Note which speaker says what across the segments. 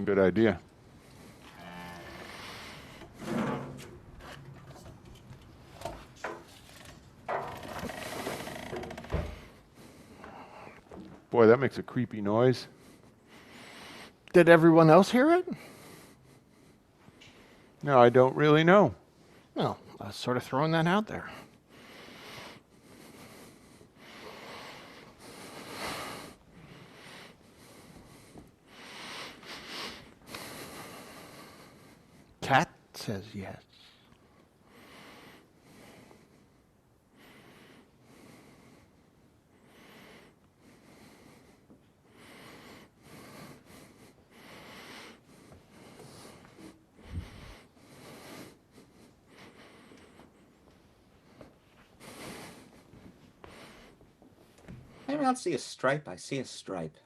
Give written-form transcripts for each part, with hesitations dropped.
Speaker 1: Good idea. Boy, that makes a creepy noise.
Speaker 2: Did everyone else hear it?
Speaker 1: No, I don't really know.
Speaker 2: Well, I was sort of throwing that out there. Cat says yes.
Speaker 3: Maybe I don't see a stripe. I see a stripe.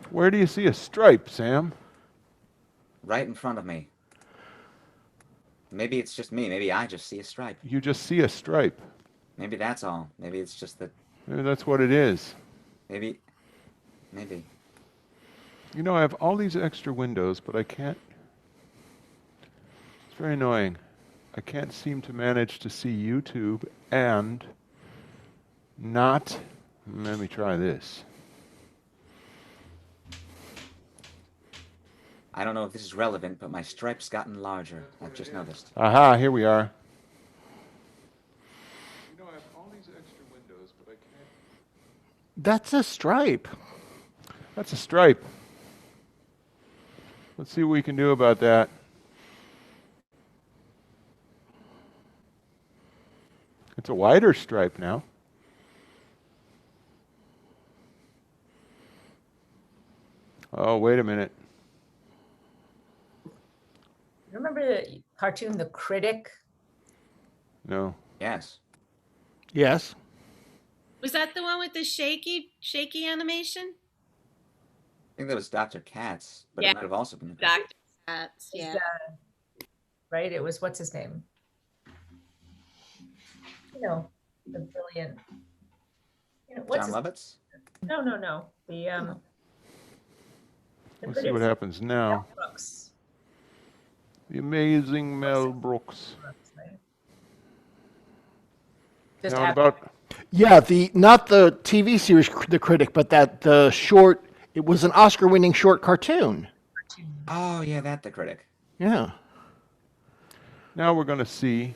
Speaker 1: Where do you see a stripe, Sam?
Speaker 3: Right in front of me. Maybe it's just me. Maybe I just see a stripe.
Speaker 1: You just see a stripe.
Speaker 3: Maybe that's all. Maybe it's just that.
Speaker 1: Maybe that's what it is.
Speaker 3: Maybe.
Speaker 1: You know, I have all these extra windows, but I can't. It's very annoying. I can't seem to manage to see YouTube and not. Let me try this.
Speaker 3: I don't know if this is relevant, but my stripe's gotten larger. I've just noticed.
Speaker 1: Aha, here we are. You know, I have all these extra windows, but I can't.
Speaker 2: That's a stripe.
Speaker 1: That's a stripe. Let's see what we can do about that. It's a wider stripe now. Oh, wait a minute.
Speaker 4: Remember the cartoon The Critic?
Speaker 1: No.
Speaker 3: Yes.
Speaker 2: Yes.
Speaker 5: Was that the one with the shaky animation?
Speaker 3: I think that was Dr. Katz, but
Speaker 5: Yeah.
Speaker 3: it might have also been.
Speaker 5: Dr. Katz,
Speaker 4: Is
Speaker 5: yeah.
Speaker 4: that- right? It was, what's his name? You know, the brilliant. You know, what's
Speaker 3: John
Speaker 4: his,
Speaker 3: Lovitz?
Speaker 4: No.
Speaker 1: Let's see what happens now.
Speaker 4: Brooks.
Speaker 1: The amazing Mel Brooks.
Speaker 4: Just
Speaker 1: Now
Speaker 4: after-
Speaker 1: about
Speaker 2: Yeah, not the TV series The Critic, but the short. It was an Oscar-winning short cartoon.
Speaker 3: Oh, yeah, The Critic.
Speaker 2: Yeah.
Speaker 1: now we're going to see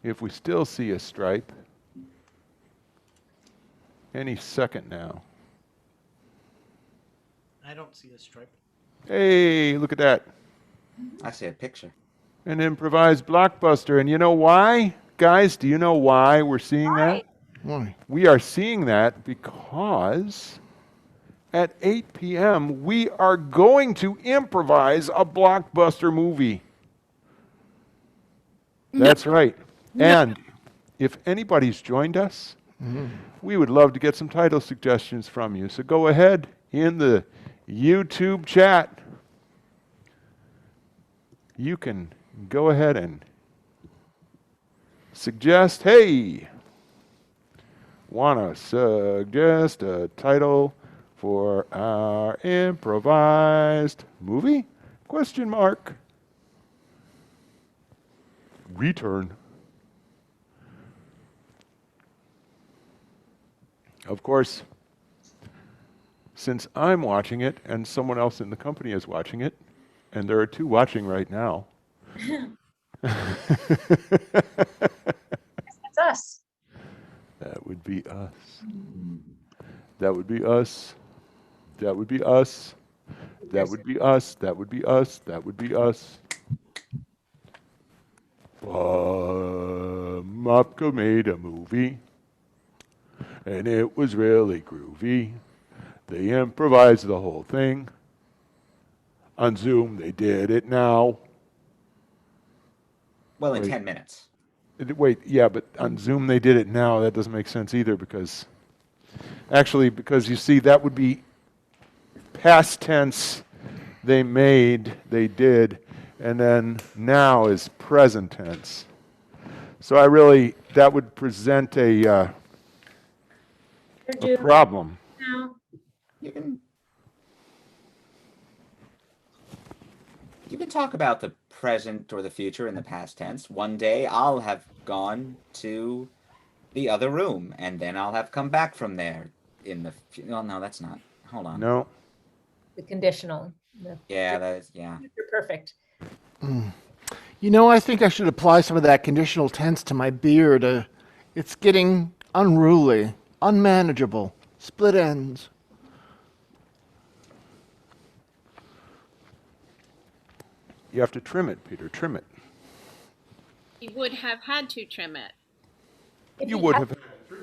Speaker 1: if we still see a stripe any second now.
Speaker 6: I don't see a stripe.
Speaker 1: Hey, look at that.
Speaker 3: I see a picture.
Speaker 1: An improvised Blockbuster. And you know why? Guys, do you know why we're seeing that?
Speaker 2: Why?
Speaker 1: We are seeing that because at 8 p.m. we are going to improvise a Blockbuster movie. That's right. And if anybody's joined us, we would love to get some title suggestions from you. So go ahead in the YouTube chat. You can go ahead and suggest, hey, want to suggest a title for our improvised movie? Question mark. Return. Of course, since I'm watching it and someone else in the company is watching it, and there are two watching right now.
Speaker 4: That's us.
Speaker 1: That would be us. That would be us. That would be us. That would be us. That would be us. That would be us. Mopco made a movie, and it was really groovy. They improvised the whole thing. On Zoom, they did it now.
Speaker 3: Well, in
Speaker 1: Wait.
Speaker 3: 10 minutes.
Speaker 1: Wait, yeah, but on Zoom they did it now. That doesn't make sense either because you see, that would be past tense. They did, and then now is present tense. So that would present a problem.
Speaker 4: Now,
Speaker 3: You can talk about the present or the future in the past tense. One day I'll have gone to the other room, and then I'll have come back from there in the. Well, no, that's not. Hold on.
Speaker 1: No.
Speaker 4: the conditional.
Speaker 3: Yeah, that is. Yeah.
Speaker 4: Future perfect.
Speaker 2: You know, I think I should apply some of that conditional tense to my beard. It's getting unruly, unmanageable, split ends.
Speaker 1: You have to trim it, Peter. Trim it.
Speaker 5: He would have had to trim it.
Speaker 4: If
Speaker 1: You
Speaker 4: he
Speaker 1: would
Speaker 4: had-
Speaker 1: have,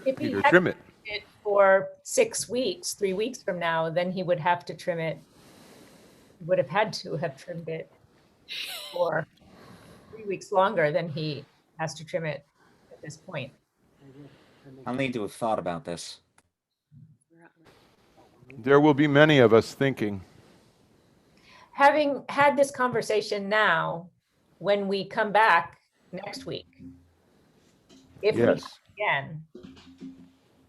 Speaker 4: If he
Speaker 1: Peter.
Speaker 4: had
Speaker 1: Trim it.
Speaker 4: it for 6 weeks, 3 weeks from now, then he would have to trim it. Would have had to have trimmed it for 3 weeks longer than he has to trim it at this point.
Speaker 3: I'll need to have thought about this.
Speaker 1: There will be many of us thinking,
Speaker 4: Having had this conversation now, when we come back next week, if we
Speaker 1: yes,
Speaker 4: come again,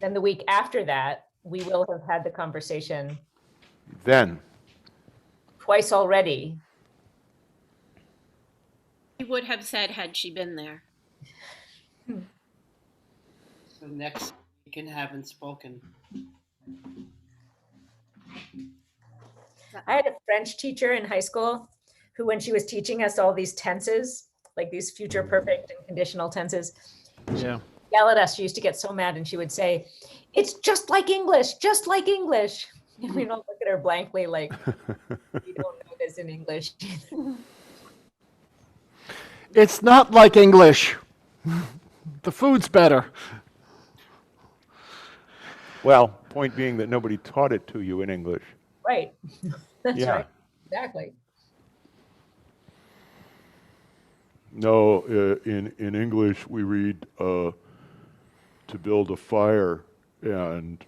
Speaker 4: then the week after that, we will have had the conversation
Speaker 1: then.
Speaker 6: twice already.
Speaker 5: He would have said had she been there.
Speaker 7: So next week and haven't spoken.
Speaker 6: I had a French teacher in high school who, when she was teaching us all these tenses, like these future perfect and conditional tenses,
Speaker 2: Yeah.
Speaker 6: yell at us. She used to get so mad and she would say, "It's just like English, just like English." And we don't look at her blankly like, "You don't know this in English."
Speaker 2: It's not like English. The food's better.
Speaker 1: Well, point being that nobody taught it to you in English.
Speaker 6: Right. That's
Speaker 1: Yeah.
Speaker 6: right. Exactly.
Speaker 1: No, in English we read To Build a Fire and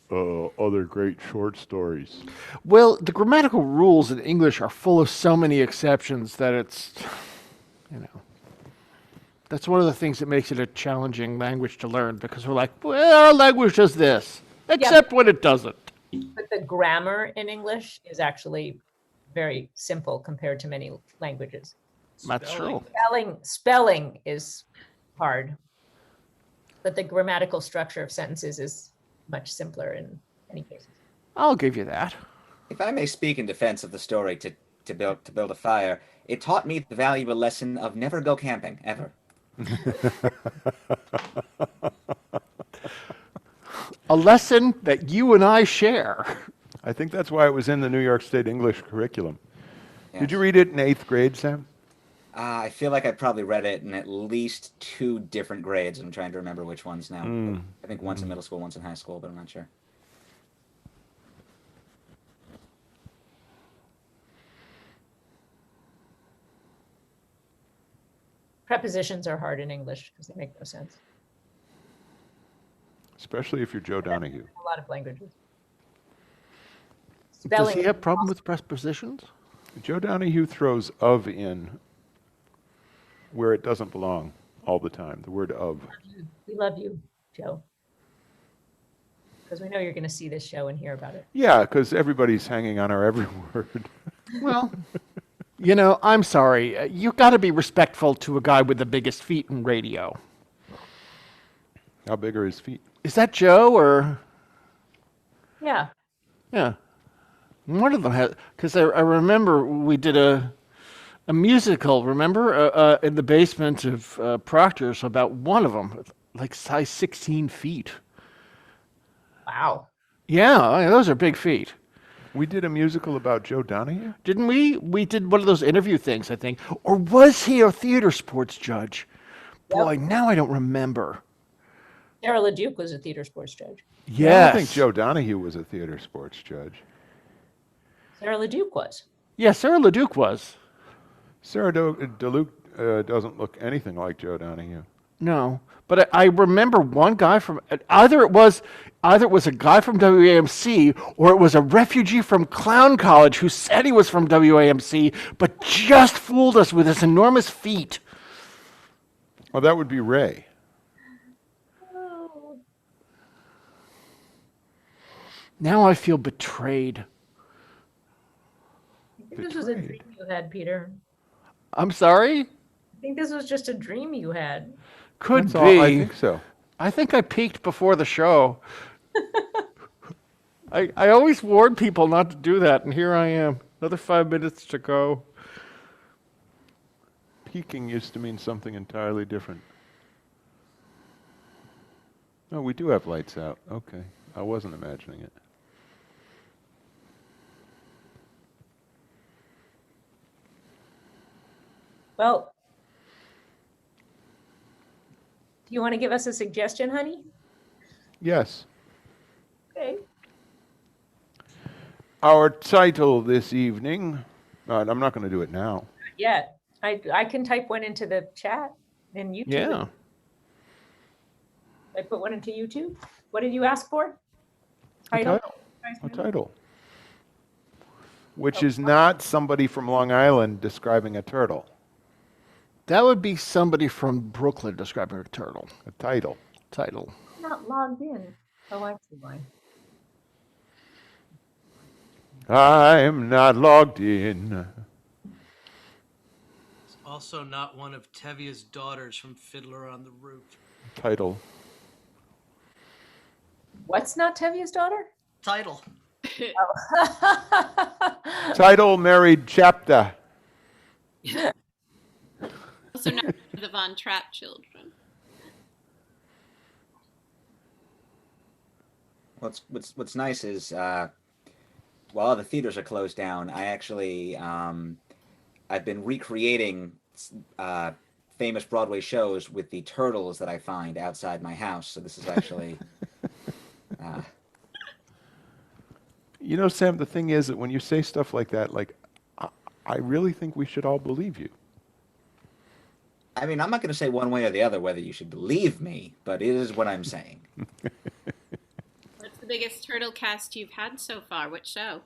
Speaker 1: other great short stories.
Speaker 2: Well, the grammatical rules in English are full of so many exceptions that it's, you know, that's one of the things that makes it a challenging language to learn, because we're like, well, our language does this, except when it doesn't.
Speaker 6: But the grammar in English is actually very simple compared to many languages.
Speaker 2: That's true.
Speaker 6: Spelling is hard, but the grammatical structure of sentences is much simpler in many cases.
Speaker 2: I'll give you that.
Speaker 3: If I may speak in defense of the story to build a fire, it taught me the valuable lesson of never go camping ever.
Speaker 2: A lesson that you and I share.
Speaker 1: I think that's why it was in the New York State English curriculum.
Speaker 3: Yes.
Speaker 1: Did you read it in 8th grade, Sam?
Speaker 3: I feel like I probably read it in at least 2 different grades. I'm trying to remember which ones now. I think once in middle school, once in high school, but I'm not sure.
Speaker 6: Prepositions are hard in English because they make no sense.
Speaker 1: Especially if you're Joe Donahue.
Speaker 6: A lot of languages.
Speaker 2: Does
Speaker 6: Spelling.
Speaker 2: he have problem with prepositions?
Speaker 1: Joe Donahue throws of in where it doesn't belong all the time, the word of.
Speaker 6: We love you, Joe. Because we know you're going to see this show and hear about it.
Speaker 1: Yeah, because everybody's hanging on our every word.
Speaker 2: Well, you know, I'm sorry. You got to be respectful to a guy with the biggest feet in radio.
Speaker 1: How big are his feet?
Speaker 2: Is that Joe or?
Speaker 6: Yeah.
Speaker 2: Yeah. One of them has, because I remember we did a musical, remember, in the basement of Proctor's about one of them, like size 16 feet.
Speaker 6: Wow.
Speaker 2: Yeah, I mean, those are big feet.
Speaker 1: We did a musical about Joe Donahue?
Speaker 2: Didn't we? We did one of those interview things, I think. Or was he a theater sports judge? Boy, now I don't remember.
Speaker 6: Sarah LeDuc was a theater sports judge.
Speaker 2: Yes.
Speaker 1: I think Joe Donahue was a theater sports judge.
Speaker 6: Sarah LeDuc was.
Speaker 2: Yeah, Sarah LeDuc was.
Speaker 1: Sarah DeLuc doesn't look anything like Joe Donahue.
Speaker 2: No, but I remember one guy from either it was a guy from WAMC or it was a refugee from Clown College who said he was from WAMC but just fooled us with his enormous feet.
Speaker 1: Oh, that would be Ray.
Speaker 4: Oh,
Speaker 2: Now I feel betrayed.
Speaker 4: I think this was a
Speaker 1: Betrayed.
Speaker 4: dream you had, Peter.
Speaker 2: I'm sorry?
Speaker 4: I think this was just a dream you had.
Speaker 2: Could
Speaker 1: That's
Speaker 2: be.
Speaker 1: all. I think so.
Speaker 2: I think I peaked before the show. I always warn people not to do that, and here I am. Another 5 minutes to go.
Speaker 1: Peaking used to mean something entirely different. Oh, we do have lights out. Okay. I wasn't imagining it.
Speaker 4: Well, do you want to give us a suggestion, honey?
Speaker 1: Yes.
Speaker 4: Okay.
Speaker 1: Our title this evening, I'm not going to do it now.
Speaker 4: Yeah, I can type one into the chat and YouTube.
Speaker 2: Yeah.
Speaker 4: I put one into YouTube. What did you ask for?
Speaker 1: A title. Which is not somebody from Long Island describing a turtle.
Speaker 2: That would be somebody from Brooklyn describing a turtle.
Speaker 1: A title.
Speaker 2: Title.
Speaker 4: I'm not logged in. Oh, I see why.
Speaker 1: I'm not logged in.
Speaker 7: It's also not one of Tevia's daughters from Fiddler on the Roof.
Speaker 1: Title.
Speaker 4: What's not Tevia's daughter?
Speaker 7: Title.
Speaker 1: Title married chapter.
Speaker 5: Also not the Von Trapp children.
Speaker 3: What's nice is while the theaters are closed down, I actually I've been recreating famous Broadway shows with the turtles that I find outside my house. So this is actually.
Speaker 1: You know, Sam, the thing is that when you say stuff like that, like, I really think we should all believe you.
Speaker 3: I mean, I'm not going to say one way or the other whether you should believe me, but it is what I'm saying.
Speaker 5: What's the biggest turtle cast you've had so far? Which show?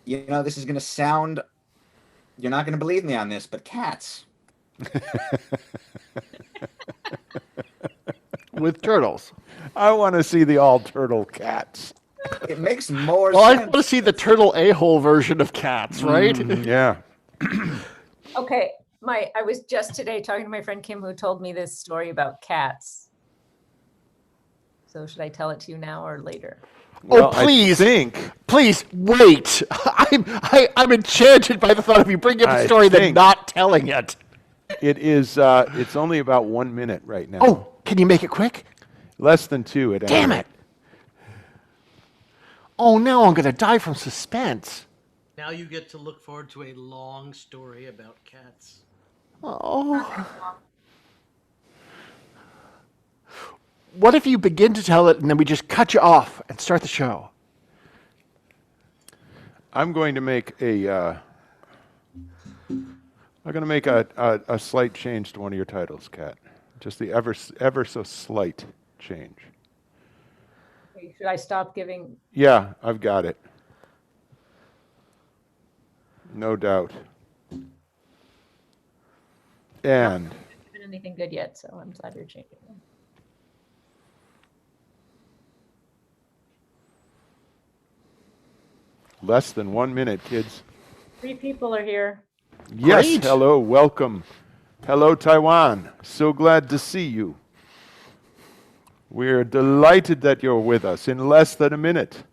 Speaker 3: You know, this is going to sound. You're not going to believe me on this, but Cats.
Speaker 2: With turtles.
Speaker 1: I want to see the all turtle Cats.
Speaker 3: It makes more
Speaker 2: Well, I
Speaker 3: sense.
Speaker 2: want to see the turtle a-hole version of Cats, right?
Speaker 1: Yeah.
Speaker 4: Okay, I was just today talking to my friend Kim, who told me this story about cats. So should I tell it to you now or later?
Speaker 1: Well,
Speaker 2: please.
Speaker 1: I think.
Speaker 2: Please, wait. I'm enchanted by the thought of you bringing up a
Speaker 1: I
Speaker 2: story then
Speaker 1: think-
Speaker 2: not telling it.
Speaker 1: It is. It's only about 1 minute right now.
Speaker 2: Oh, can you make it quick?
Speaker 1: Less than 2 at any
Speaker 2: Damn
Speaker 1: rate.
Speaker 2: it. Oh, now I'm going to die from suspense.
Speaker 7: Now you get to look forward to a long story about cats.
Speaker 2: Oh. What if you begin to tell it and then we just cut you off and start the show?
Speaker 1: I'm going to make a. I'm going to make a slight change to one of your titles, Kat. Just the ever so slight change.
Speaker 4: Okay, should I stop giving?
Speaker 1: Yeah, I've got it. No doubt. And
Speaker 4: Given anything good yet? So I'm glad you're changing them.
Speaker 1: less than 1 minute, kids.
Speaker 4: 3 people are here.
Speaker 1: Yes,
Speaker 2: Great.
Speaker 1: hello, welcome. Hello, Taiwan. So glad to see you. We're delighted that you're with us. In less than a minute,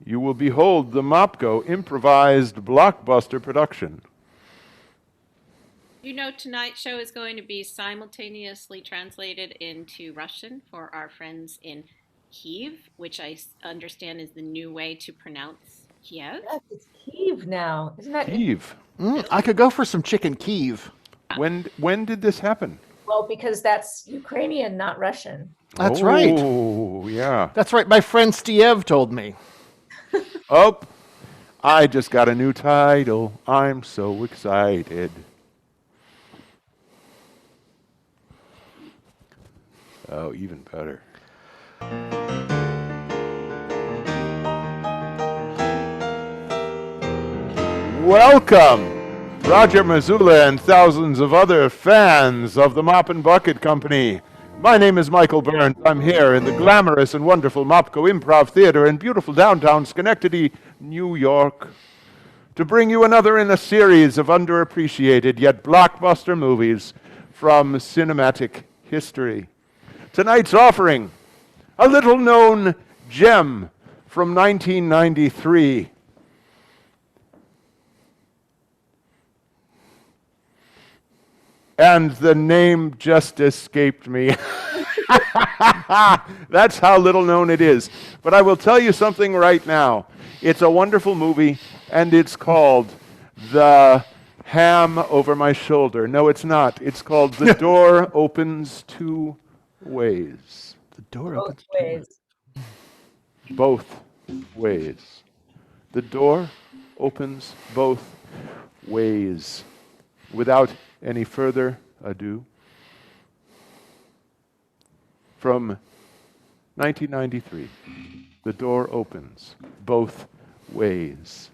Speaker 1: you will behold the Mopco improvised blockbuster production.
Speaker 5: You know, tonight's show is going to be simultaneously translated into Russian for our friends in Kiev, which I understand is the new way to pronounce Kiev.
Speaker 4: Yes, it's Kiev now. Isn't that
Speaker 1: Eve,
Speaker 2: I could go for some chicken Kiev.
Speaker 1: when did this happen?
Speaker 4: well, because that's Ukrainian, not Russian.
Speaker 2: That's right.
Speaker 1: Oh, yeah.
Speaker 2: That's right. My friend Stiev told me.
Speaker 1: Oh, I just got a new title. I'm so excited. Oh, even better. Welcome, Roger Mazzulla and thousands of other fans of the Mop and Bucket Company. My name is Michael Burns. I'm here in the glamorous and wonderful Mopco Improv Theater in beautiful downtown Schenectady, New York, to bring you another in a series of underappreciated yet blockbuster movies from cinematic history. Tonight's offering, a little-known gem from 1993. And the name just escaped me. That's how little known it is. But I will tell you something right now. It's a wonderful movie, and it's called The Ham Over My Shoulder. No, it's not. It's called The Door Opens Two Ways.
Speaker 2: The door
Speaker 6: Both
Speaker 2: opens.
Speaker 6: ways.
Speaker 1: Both ways. The door opens both ways. Without any further ado, from 1993, The Door Opens Both Ways.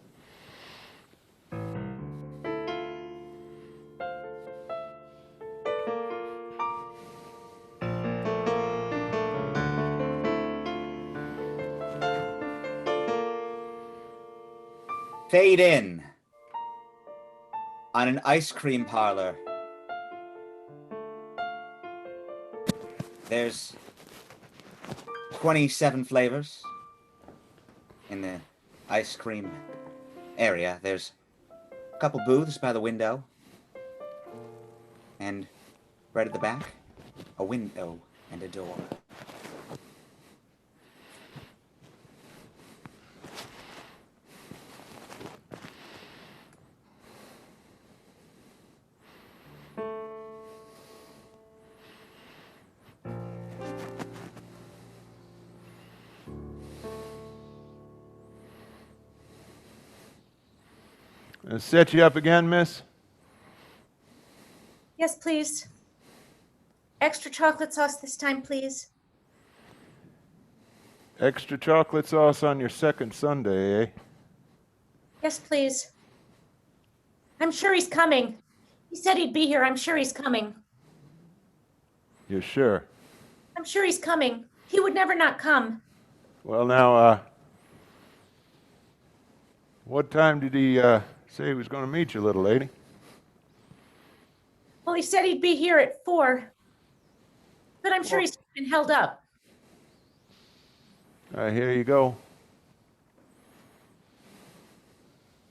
Speaker 3: Fade in on an ice cream parlor. There's 27 flavors in the ice cream area. There's a couple booths by the window. And right at the back, a window and a door.
Speaker 1: Set you up again, miss?
Speaker 6: Yes, please. Extra chocolate sauce this time, please.
Speaker 1: Extra chocolate sauce on your second Sunday, eh?
Speaker 6: Yes, please. I'm sure he's coming. He said he'd be here. I'm sure he's coming.
Speaker 1: You sure?
Speaker 6: I'm sure he's coming. He would never not come.
Speaker 1: Well, now, what time did he say he was going to meet you, little lady?
Speaker 6: Well, he said he'd be here at 4. But I'm sure he's been held up.
Speaker 1: Here you go.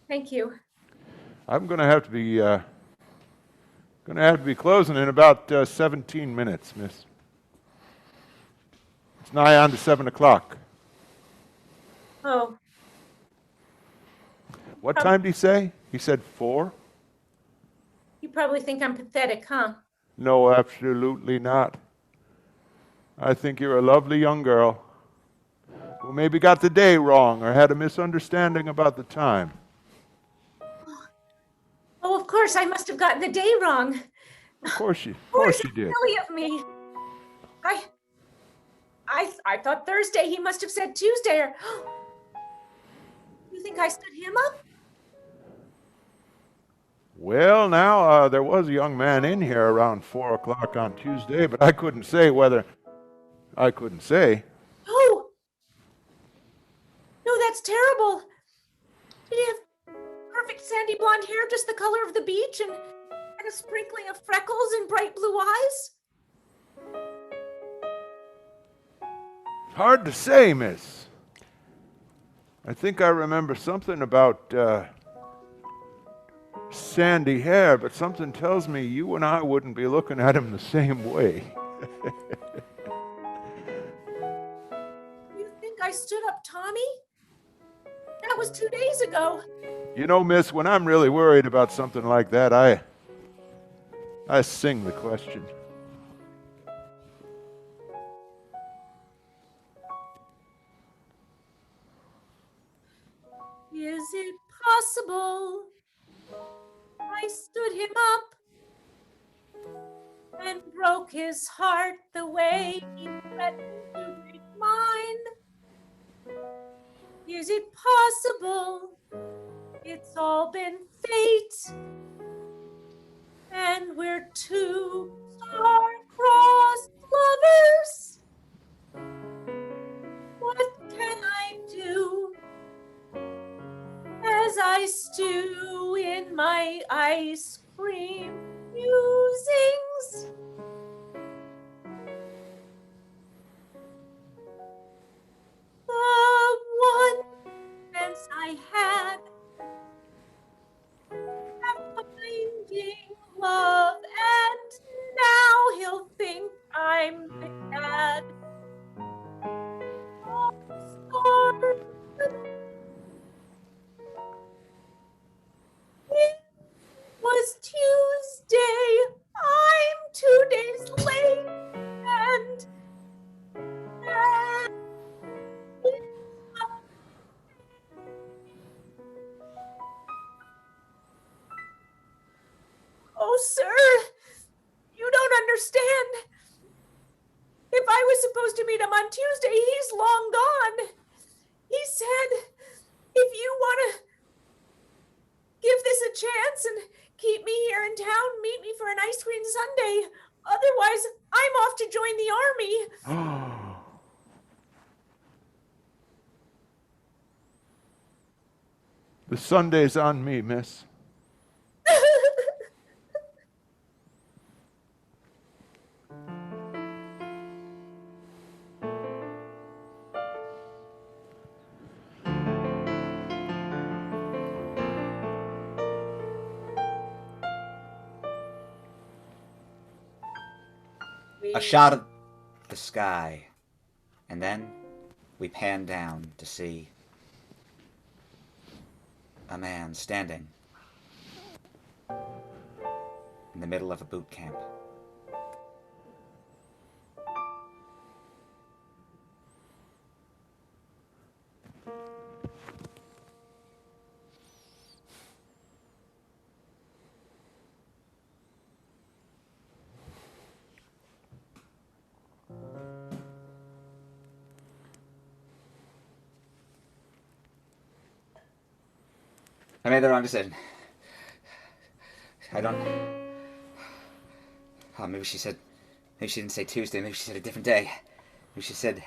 Speaker 6: Thank you.
Speaker 1: I'm going to have to be closing in about 17 minutes, miss. It's nigh on to 7 o'clock.
Speaker 6: Oh,
Speaker 1: What time did he say? He said 4?
Speaker 6: you probably think I'm pathetic, huh?
Speaker 1: No, absolutely not. I think you're a lovely young girl who maybe got the day wrong or had a misunderstanding about the time.
Speaker 6: Oh, of course, I must have gotten the day wrong.
Speaker 1: Of course you did.
Speaker 6: Silly of me. I thought Thursday. He must have said Tuesday. Or you think I stood him up?
Speaker 1: Well, now, there was a young man in here around 4 o'clock on Tuesday, but I couldn't say whether... I couldn't say.
Speaker 6: Oh, no, that's terrible. Did he have perfect sandy blonde hair, just the color of the beach, and a sprinkling of freckles and bright blue eyes?
Speaker 1: Hard to say, miss. I think I remember something about sandy hair, but something tells me you and I wouldn't be looking at him the same way.
Speaker 6: You think I stood up Tommy? That was 2 days ago.
Speaker 1: You know, miss, when I'm really worried about something like that, I sing the question.
Speaker 6: Is it possible I stood him up and broke his heart the way he threatened to break mine? Is it possible it's all been fate and we're two star-crossed lovers. What can I do as I stew in my ice cream musings? The one chance I had at finding love, and now he'll think I'm the cad. It was Tuesday. I'm 2 days late, and oh, sir, you don't understand. If I was supposed to meet him on Tuesday, he's long gone. He said, if you want to give this a chance and keep me here in town, meet me for an ice cream sundae. Otherwise, I'm off to join the army.
Speaker 1: The Sunday's on me, miss.
Speaker 3: A shot of the sky, and then we pan down to see a man standing in the middle of a boot camp. I made the wrong decision. I don't... Oh, maybe she didn't say Tuesday, maybe she said a different day. Maybe she said...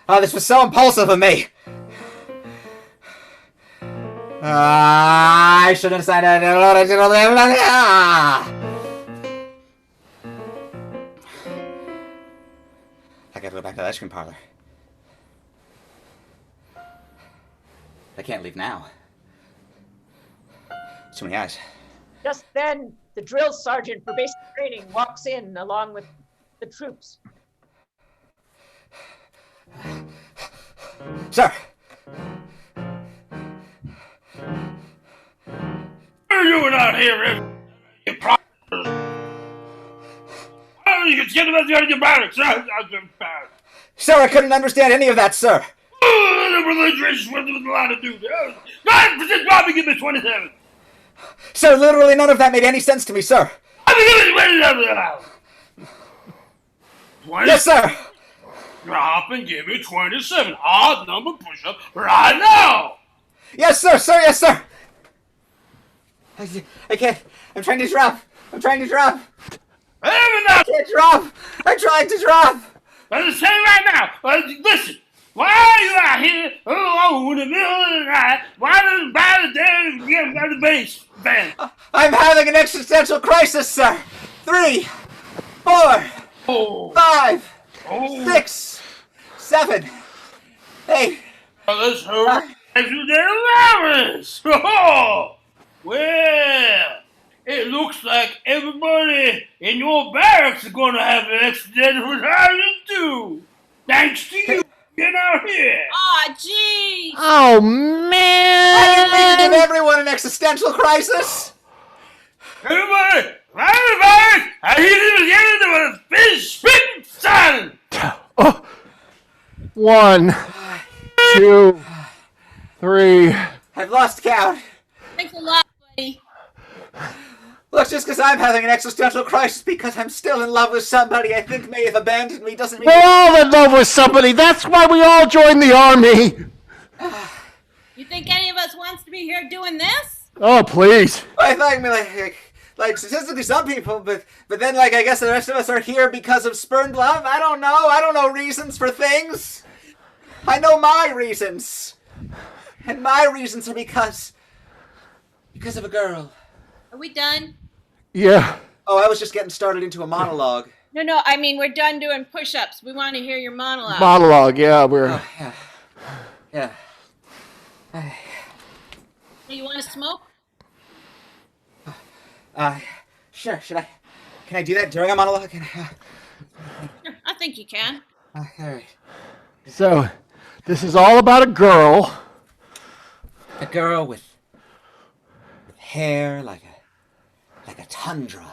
Speaker 3: Oh, this was so impulsive of me! I shouldn't have signed it. I gotta go back to the ice cream parlor. I can't leave now. Too many eyes.
Speaker 6: Just then, the drill sergeant for basic training walks in along with the troops.
Speaker 3: Sir!
Speaker 8: Are you not here? You you get the best out of your barracks.
Speaker 3: Sir, I couldn't understand any of that, sir.
Speaker 8: The religious with a lot of dudes. God, Bobby, give me 27.
Speaker 3: Sir, literally none of that made any sense to me, sir. Yes, sir.
Speaker 8: Drop and give me 27. Odd number push-up right now.
Speaker 3: Yes, sir. Sir, yes, sir. I can't. I'm trying to drop. I can't drop. I'm trying to drop.
Speaker 8: I'm saying right now. Listen. Why are you out here alone in the middle of the night? Why doesn't buy the damn get out of the base band?
Speaker 3: I'm having an existential crisis, sir. 3, 4, 5, 6, 7, 8.
Speaker 8: Let's hurry. Oh, well, it looks like everybody in your barracks is going to have an accidental retirement too. Thanks to you. Get out here!
Speaker 5: Aw, jeez!
Speaker 2: Oh, man!
Speaker 3: I didn't mean to give everyone an existential crisis!
Speaker 8: Everybody! I hear this again with a fish spitting silent!
Speaker 2: Oh. 1, 2, 3.
Speaker 3: I've lost count.
Speaker 5: Thanks a lot, buddy.
Speaker 3: Look, just because I'm having an existential crisis because I'm still in love with somebody I think may have abandoned me doesn't mean...
Speaker 2: We're all in love with somebody. That's why we all joined the army.
Speaker 5: You think any of us wants to be here doing this?
Speaker 2: Oh, please.
Speaker 3: I think like statistically some people, but then like I guess the rest of us are here because of spurned love. I don't know. I don't know reasons for things. I know my reasons, and my reasons are because of a girl.
Speaker 5: Are we done?
Speaker 2: Yeah.
Speaker 3: Oh, I was just getting started into a monologue.
Speaker 5: No, I mean, we're done doing push-ups. We want to hear your monologue.
Speaker 2: Monologue, yeah, we're...
Speaker 3: Oh yeah.
Speaker 5: Hey, you want to smoke?
Speaker 3: Sure. Can I do that during a monologue?
Speaker 5: Sure, I think you can.
Speaker 3: All right.
Speaker 2: So, this is all about a girl.
Speaker 3: A girl with hair like a tundra,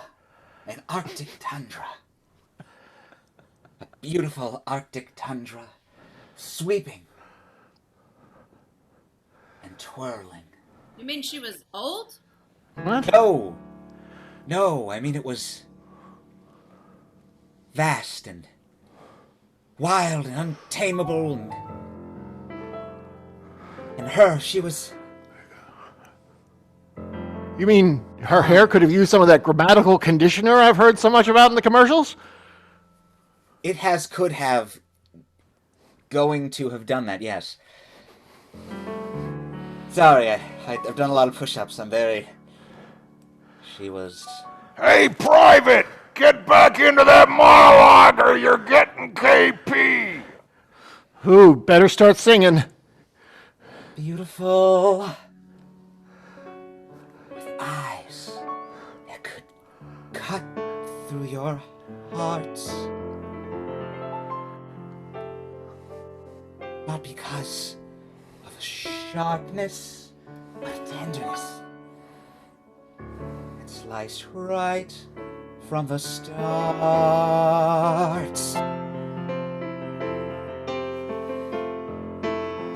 Speaker 3: an Arctic tundra. A beautiful Arctic tundra, sweeping and twirling.
Speaker 5: You mean she was old?
Speaker 2: What?
Speaker 3: No, I mean it was vast and wild and untamable, and her, she was...
Speaker 2: You mean her hair could have used some of that grammatical conditioner I've heard so much about in the commercials?
Speaker 3: It could have, going to have done that, yes. Sorry, I've done a lot of push-ups. I'm very... She was...
Speaker 1: Hey, Private! Get back into that monologue or you're getting KP!
Speaker 2: Ooh, better start singing.
Speaker 3: beautiful. With eyes that could cut through your hearts. Not because of sharpness, but tenderness. It sliced right from the start.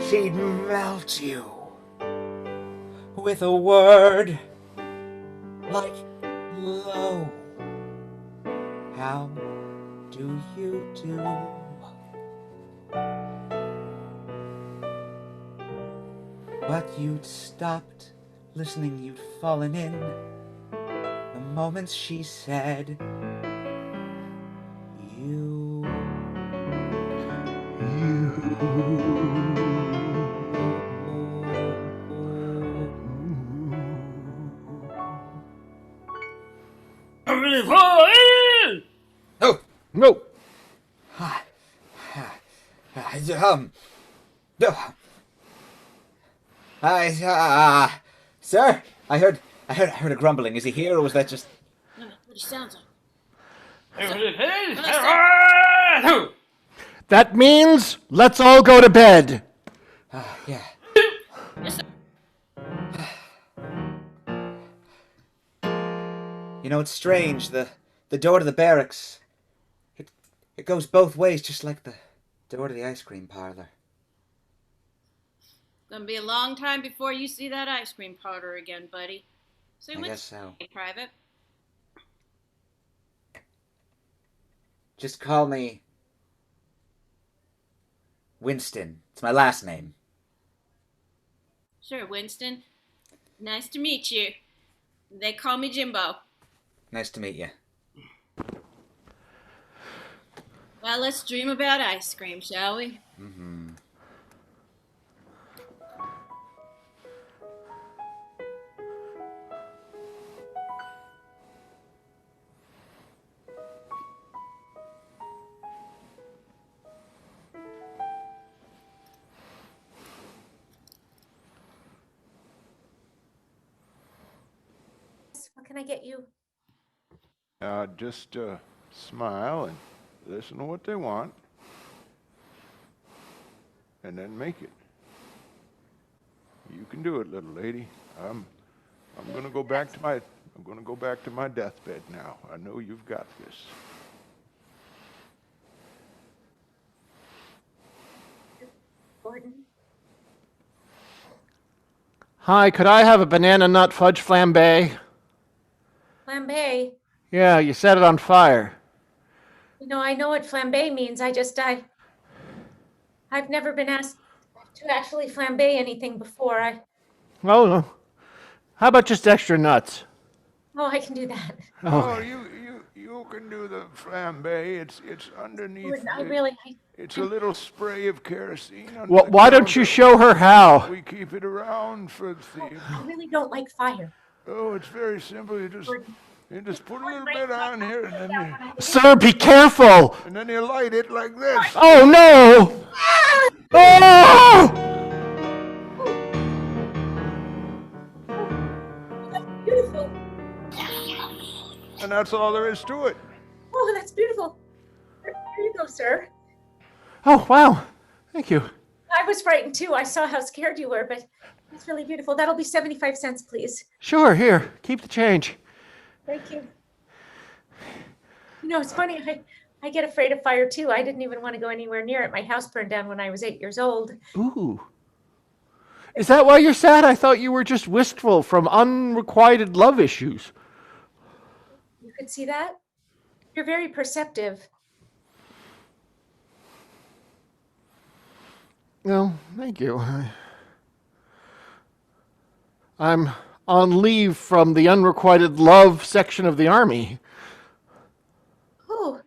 Speaker 3: She'd melt you with a word like "Lo, how do you do?" But you'd stopped listening, you'd fallen in the moment she said, "You."
Speaker 8: I'm really fall in.
Speaker 3: Oh,
Speaker 2: No.
Speaker 3: Sir, I heard a grumbling. Is he here, or was that just...
Speaker 5: No, what he sounds like.
Speaker 2: That means let's all go to bed.
Speaker 3: Yeah.
Speaker 5: Yes, sir.
Speaker 3: You know, it's strange. The door to the barracks, it goes both ways, just like the door to the ice cream parlor.
Speaker 5: Gonna be a long time before you see that ice cream parlor again, buddy. Say
Speaker 3: I
Speaker 5: what's
Speaker 3: guess so.
Speaker 5: Private.
Speaker 3: Just call me Winston. It's my last name.
Speaker 5: Sure, Winston. Nice to meet you. They call me Jimbo.
Speaker 3: Nice to meet you.
Speaker 5: Well, let's dream about ice cream, shall we?
Speaker 3: Mm-hmm.
Speaker 6: What can I get you?
Speaker 1: Just smile and listen to what they want, and then make it. You can do it, little lady. I'm gonna go back to my deathbed now. I know you've got this.
Speaker 6: Gordon?
Speaker 2: Hi, could I have a banana nut fudge flambe?
Speaker 6: Flambe?
Speaker 2: Yeah, you set it on fire.
Speaker 6: You know, I know what flambe means. I've never been asked to actually flambe anything before.
Speaker 2: Oh, no. How about just extra nuts?
Speaker 4: Oh, I can do that.
Speaker 1: Oh, you can do the flambe. It's underneath. It's a little spray of kerosene. Under the
Speaker 2: Why don't you
Speaker 1: counter.
Speaker 2: show her how?
Speaker 1: We keep it around for the.
Speaker 4: I really don't like fire.
Speaker 1: Oh, it's very simple. You just put a little bit on here,
Speaker 2: Sir, be careful!
Speaker 1: and then you light it like this.
Speaker 2: Oh no! Oh!
Speaker 4: That's beautiful.
Speaker 1: And that's all there is to it.
Speaker 4: Oh, that's beautiful. Here you go, sir.
Speaker 2: Oh wow! Thank you.
Speaker 4: I was frightened too. I saw how scared you were, but it's really beautiful. That'll be 75 cents, please.
Speaker 2: Sure, here. Keep the change.
Speaker 4: Thank you. You know, it's funny. I get afraid of fire too. I didn't even want to go anywhere near it. My house burned down when I was 8 years old.
Speaker 2: Ooh. Is that why you're sad? I thought you were just wistful from unrequited love issues.
Speaker 4: You could see that? You're very perceptive.
Speaker 2: No, thank you. I'm on leave from the unrequited love section of the Army.
Speaker 4: Oh,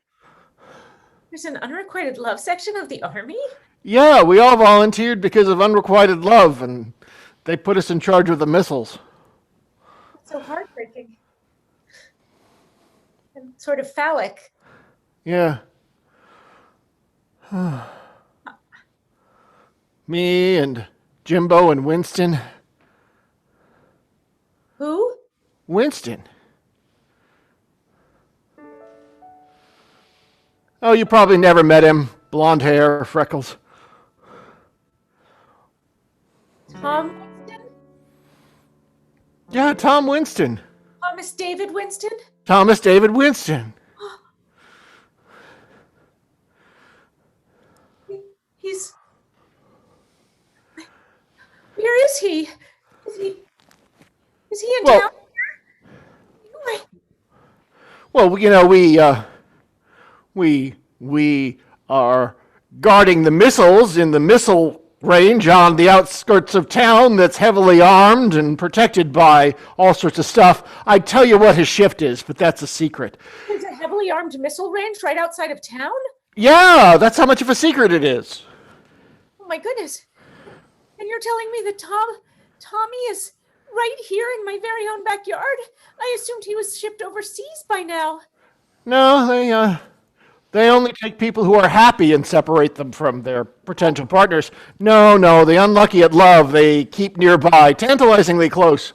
Speaker 4: there's an unrequited love section of the Army?
Speaker 2: Yeah, we all volunteered because of unrequited love, and they put us in charge of the missiles.
Speaker 4: That's so heartbreaking. And sort of phallic.
Speaker 2: Yeah. Me and Jimbo and Winston.
Speaker 4: Who?
Speaker 2: Winston. Oh, you probably never met him. Blonde hair, freckles.
Speaker 4: Tom Winston?
Speaker 2: Yeah, Tom Winston.
Speaker 4: Thomas David Winston?
Speaker 2: Thomas David Winston.
Speaker 4: He's... Where is he? Is he in
Speaker 2: Well-
Speaker 4: town?
Speaker 2: Well, you know, we are guarding the missiles in the missile range on the outskirts of town that's heavily armed and protected by all sorts of stuff. I'd tell you what his shift is, but that's a secret.
Speaker 4: There's a heavily armed missile range right outside of town?
Speaker 2: Yeah, that's how much of a secret it is.
Speaker 4: Oh my goodness. And you're telling me that Tommy is right here in my very own backyard? I assumed he was shipped overseas by now.
Speaker 2: No, they only take people who are happy and separate them from their potential partners. No, the unlucky at love, they keep nearby, tantalizingly close.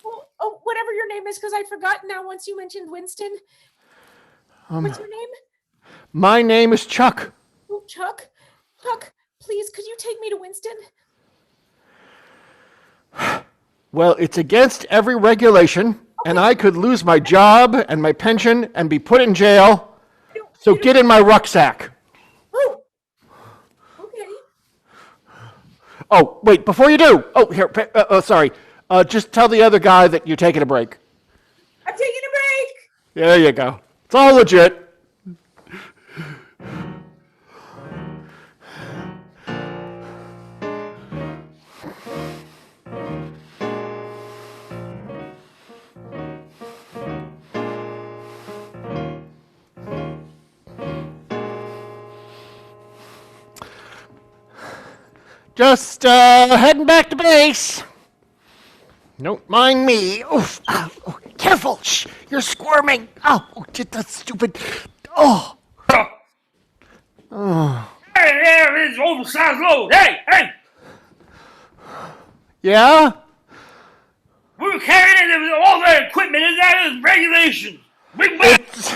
Speaker 4: Oh, whatever your name is, because I'd forgotten now once you mentioned Winston. What's your name?
Speaker 2: My name is Chuck.
Speaker 4: Oh, Chuck. Chuck, please, could you take me to Winston?
Speaker 2: Well, it's against every regulation, and I could lose my job and my pension and be put in jail. So get in my rucksack.
Speaker 4: Oh, okay.
Speaker 2: Oh, wait, before you do. Oh, here, sorry. Just tell the other guy that you're taking a break.
Speaker 4: I'm taking a break.
Speaker 2: There you go. It's all legit. Just heading back to base. Don't mind me. Oof. Oh, careful. Shh. You're squirming. Oh, that's stupid. Oh.
Speaker 8: Hey, there is oversized load. Hey!
Speaker 2: Yeah?
Speaker 8: We were carrying all that equipment, and that is regulation.
Speaker 2: It's,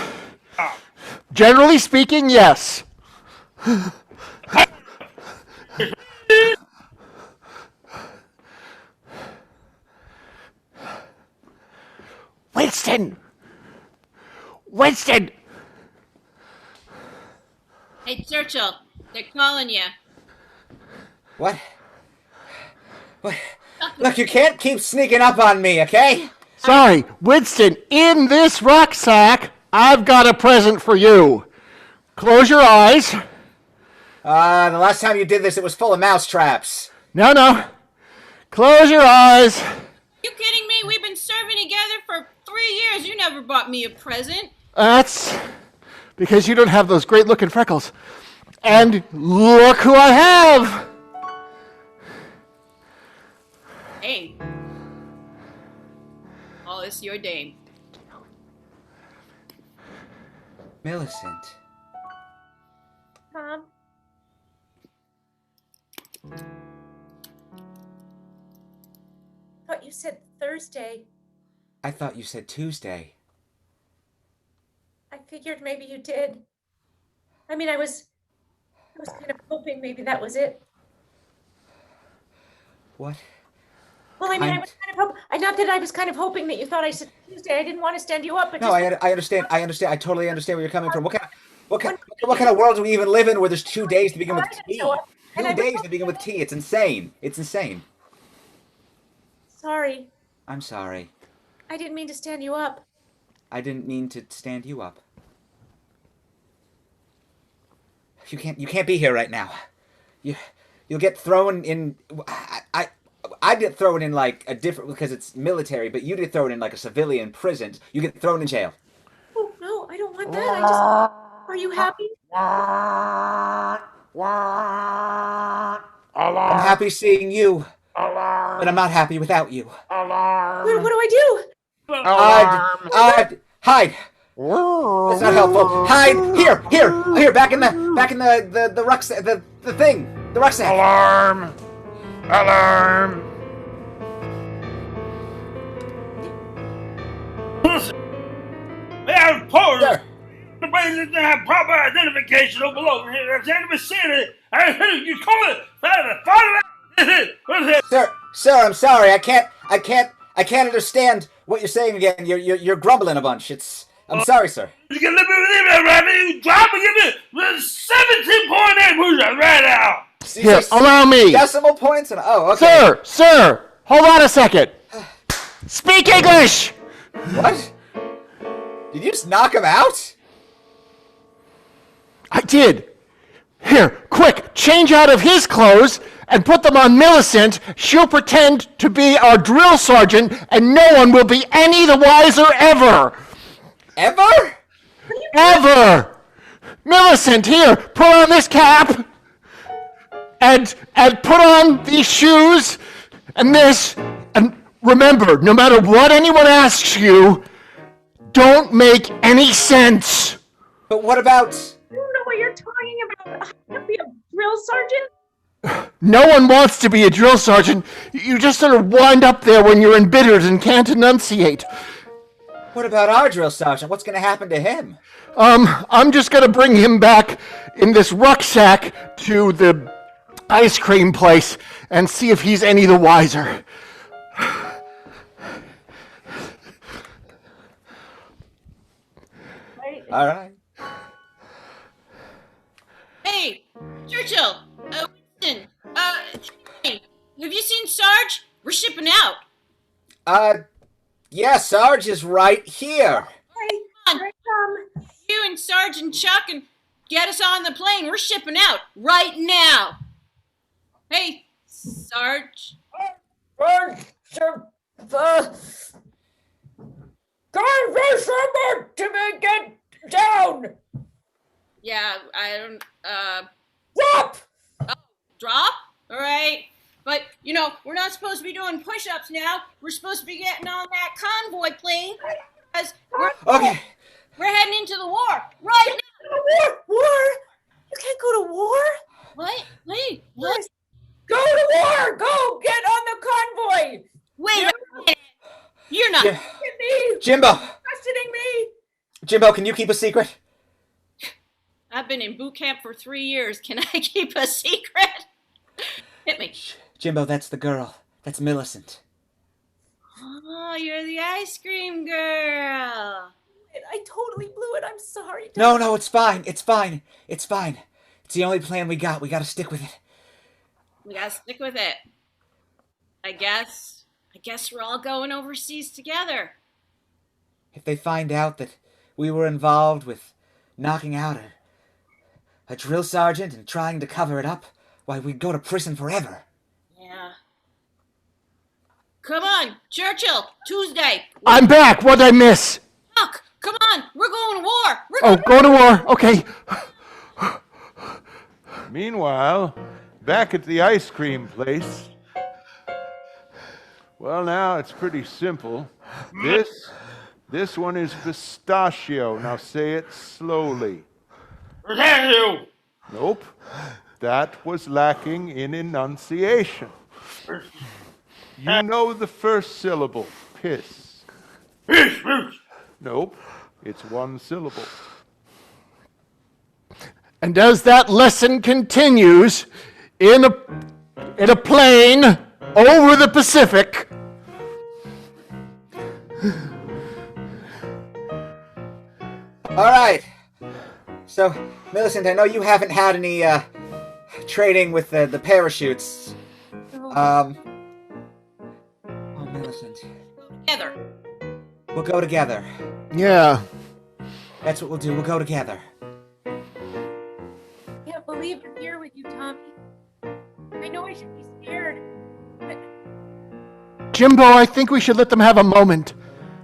Speaker 2: generally speaking, yes. Winston!
Speaker 5: Hey, Churchill, they're calling you.
Speaker 3: What? Look, you can't keep sneaking up on me, okay?
Speaker 2: Sorry, Winston, in this rucksack, I've got a present for you. Close your eyes.
Speaker 3: The last time you did this, it was full of mouse traps.
Speaker 2: No. Close your eyes.
Speaker 5: You kidding me? 3 years, you never bought me a present.
Speaker 2: That's because you don't have those great looking freckles. And look who I have!
Speaker 5: Hey. All is your dame.
Speaker 3: Millicent.
Speaker 4: Tom, thought you said Thursday.
Speaker 3: I thought you said Tuesday.
Speaker 4: I figured maybe you did. I mean, I was kind of hoping maybe that was it.
Speaker 3: What?
Speaker 4: Well, I mean, I was kind of not that I was kind of hoping that you thought I said Tuesday. I didn't want to stand you up, but
Speaker 3: No,
Speaker 4: just
Speaker 3: I understand. I totally understand where you're coming from. What kind of world do we even live in where there's 2 days to begin with T?
Speaker 4: And I
Speaker 3: 2
Speaker 4: was
Speaker 3: days to begin with T. It's insane. It's insane.
Speaker 4: sorry.
Speaker 3: I'm sorry.
Speaker 4: I didn't mean to stand you up.
Speaker 3: I didn't mean to stand you up. You can't be here right now. You'll get thrown in. I get thrown in like a different because it's military, but you get thrown in like a civilian prison. You get thrown in jail.
Speaker 4: Oh no, I don't want that. I just. Are you happy?
Speaker 3: I'm happy seeing you, but I'm not happy without you.
Speaker 4: What do I do?
Speaker 3: Hide. That's not helpful. Hide here. Back in the rucksack, the thing, the rucksack.
Speaker 1: Alarm! Alarm!
Speaker 8: They have photos.
Speaker 3: Sir,
Speaker 8: The place doesn't have proper identification or below. I've never seen it. You call it. What is it?
Speaker 3: sir, I'm sorry. I can't understand what you're saying again. You're grumbling a bunch. I'm sorry, sir.
Speaker 8: You can let me leave it right now. You drop and give me 17.8 push-ups right now.
Speaker 2: Here, allow me.
Speaker 3: Decimal points and okay.
Speaker 2: Sir, hold on a second. Speak English!
Speaker 3: What? Did you just knock him out?
Speaker 2: I did. Here, quick, change out of his clothes and put them on Millicent. She'll pretend to be our drill sergeant, and no one will be any the wiser ever.
Speaker 3: Ever?
Speaker 2: Ever! Millicent, here, put on this cap, and put on these shoes, and this, and remember, no matter what anyone asks you, don't make any sense.
Speaker 3: But what about?
Speaker 4: I don't know what you're talking about. I can't be a drill sergeant.
Speaker 2: No one wants to be a drill sergeant. You just sort of wind up there when you're embittered and can't enunciate.
Speaker 3: What about our drill sergeant? What's going to happen to him?
Speaker 2: I'm just gonna bring him back in this rucksack to the ice cream place and see if he's any the wiser.
Speaker 3: All right.
Speaker 5: Hey, Churchill, Winston, hey, have you seen Sarge? We're shipping out.
Speaker 3: Yeah, Sarge is right here.
Speaker 4: Hey,
Speaker 5: Come on,
Speaker 4: here I come.
Speaker 5: you and Sarge and Chuck and get us on the plane. We're shipping out right now. Hey, Sarge.
Speaker 4: To me, get down.
Speaker 5: Yeah, I don't,
Speaker 4: Stop.
Speaker 5: drop? All right. But, you know, we're not supposed to be doing push-ups now. We're supposed to be getting on that convoy plane because
Speaker 3: Okay.
Speaker 5: we're heading into the war right now.
Speaker 4: War? You can't go to war.
Speaker 5: What? Wait, what?
Speaker 4: Go to war. Go get on the convoy.
Speaker 5: Wait a minute. You're not.
Speaker 3: Yeah.
Speaker 4: Get me.
Speaker 3: Jimbo.
Speaker 4: Questioning me.
Speaker 3: Jimbo, can you keep a secret?
Speaker 5: I've been in boot camp for 3 years. Can I keep a secret? Hit me.
Speaker 3: Jimbo, that's the girl. That's Millicent.
Speaker 5: Oh, you're the ice cream girl.
Speaker 4: I totally blew it. I'm sorry.
Speaker 3: No, it's fine. It's fine. It's fine. It's the only plan we got. We got to stick with it.
Speaker 5: We gotta stick with it. I guess we're all going overseas together.
Speaker 3: If they find out that we were involved with knocking out a drill sergeant and trying to cover it up, why, we'd go to prison forever.
Speaker 5: Yeah. Come on, Churchill, Tuesday.
Speaker 2: I'm back. What'd I miss?
Speaker 5: Chuck, come on, we're going to war. We're
Speaker 2: Oh,
Speaker 5: going
Speaker 2: go to war. Okay.
Speaker 1: Meanwhile, back at the ice cream place. Well, now it's pretty simple. This one is pistachio. Now say it slowly.
Speaker 8: Pistachio.
Speaker 1: Nope. That was lacking in enunciation. You know the first syllable. Piss.
Speaker 8: Piss, piss.
Speaker 1: Nope. It's one syllable.
Speaker 2: And as that lesson continues in a plane over the Pacific,
Speaker 3: All right. So, Millicent, I know you haven't had any training with the parachutes. Oh, Millicent.
Speaker 5: together.
Speaker 3: We'll go together.
Speaker 2: yeah.
Speaker 3: That's what we'll do. We'll go together.
Speaker 6: I can't believe I'm here with you, Tommy. I know I should be scared, but
Speaker 2: Jimbo, I think we should let them have a moment.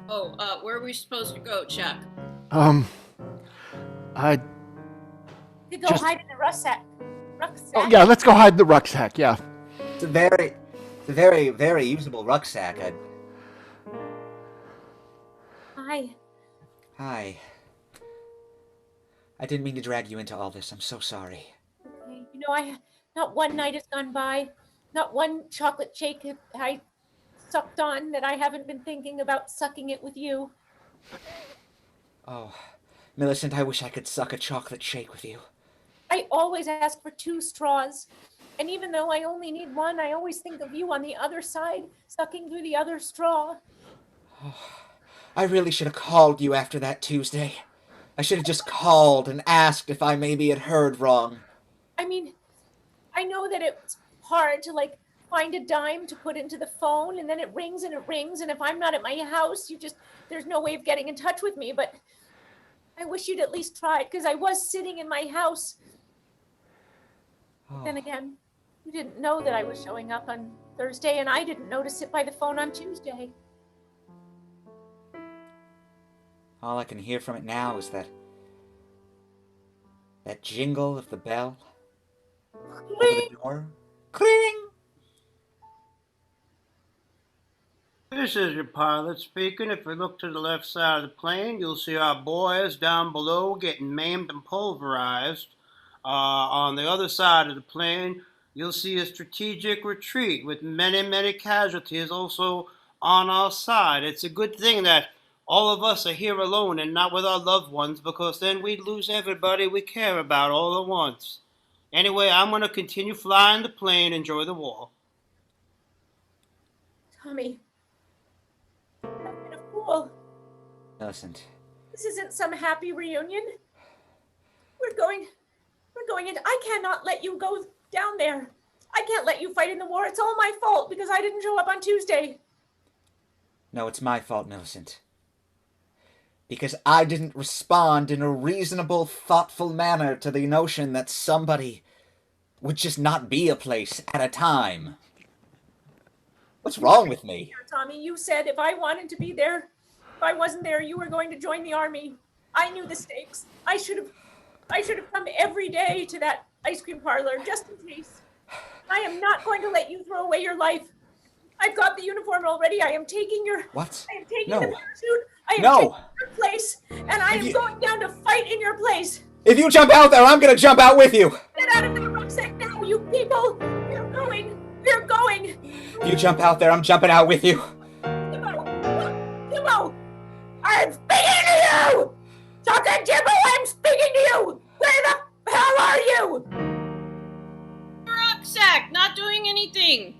Speaker 5: Oh, where are we supposed to go, Chuck?
Speaker 2: I
Speaker 6: to go
Speaker 2: Just-
Speaker 6: hide in the rucksack.
Speaker 2: Oh, yeah, let's go hide in the rucksack, yeah.
Speaker 3: It's a very, very usable rucksack.
Speaker 6: Hi.
Speaker 3: Hi. I didn't mean to drag you into all this. I'm so sorry.
Speaker 6: Okay. You know, not one night has gone by, not one chocolate shake have I sucked on that I haven't been thinking about sucking it with you.
Speaker 3: Oh, Millicent, I wish I could suck a chocolate shake with you.
Speaker 6: I always ask for 2 straws. And even though I only need one, I always think of you on the other side, sucking through the other straw.
Speaker 3: I really should have called you after that Tuesday. I should have just called and asked if I maybe had heard wrong.
Speaker 6: I mean, I know that it's hard to find a dime to put into the phone, and then it rings, and if I'm not at my house, there's no way of getting in touch with me, but I wish you'd at least try it, because I was sitting in my house.
Speaker 3: Oh.
Speaker 6: Then again, you didn't know that I was showing up on Thursday, and I didn't know to sit by the phone on Tuesday.
Speaker 3: All I can hear from it now is that jingle of the bell over the door. Cling!
Speaker 8: This is your pilot speaking. If you look to the left side of the plane, you'll see our boys down below getting maimed and pulverized. On the other side of the plane, you'll see a strategic retreat with many, many casualties also on our side. It's a good thing that all of us are here alone and not with our loved ones, because then we'd lose everybody we care about all at once. Anyway, I'm going to continue flying the plane. Enjoy the war.
Speaker 6: Tommy, I've been a fool.
Speaker 3: Millicent.
Speaker 6: This isn't some happy reunion. We're going into, I cannot let you go down there. I can't let you fight in the war. It's all my fault because I didn't show up on Tuesday.
Speaker 3: No, it's my fault, Millicent. Because I didn't respond in a reasonable, thoughtful manner to the notion that somebody would just not be a place at a time. What's wrong with me?
Speaker 6: Tommy, you said if I wanted to be there, if I wasn't there, you were going to join the army. I knew the stakes. I should have come every day to that ice cream parlor just in case. I am not going to let you throw away your life. I've got the uniform already. I am taking your...
Speaker 3: What?
Speaker 6: I am taking
Speaker 3: No.
Speaker 6: the parachute. I am
Speaker 3: No.
Speaker 6: taking your place, and I am going down to fight in your place.
Speaker 3: If you jump out there, I'm gonna jump out with you!
Speaker 6: Get out of the rucksack now, you people! We're going! We're going!
Speaker 3: If you jump out there, I'm jumping out with you!
Speaker 6: Jimbo! I'm speaking to you! Talking Jimbo, I'm speaking to you! Where the hell are you?
Speaker 5: Rucksack, not doing anything.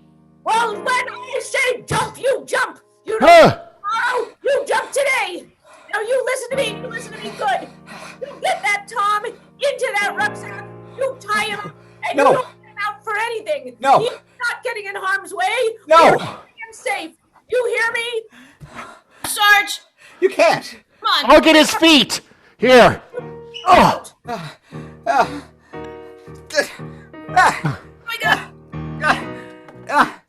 Speaker 6: Well, when I say jump, you jump! You don't tomorrow, you jump today! Now you listen to me good! You get that Tom into that rucksack, you tie him up, and
Speaker 3: No.
Speaker 6: you don't get him out for anything!
Speaker 3: No.
Speaker 6: He's not getting in harm's way!
Speaker 3: No.
Speaker 6: You're keeping him safe! You hear me?
Speaker 5: Sarge,
Speaker 3: You can't!
Speaker 5: come on.
Speaker 2: I'll get his feet. Here. Oh.
Speaker 3: Ah. Ah. Ah.
Speaker 5: Oh my God.
Speaker 3: Ah.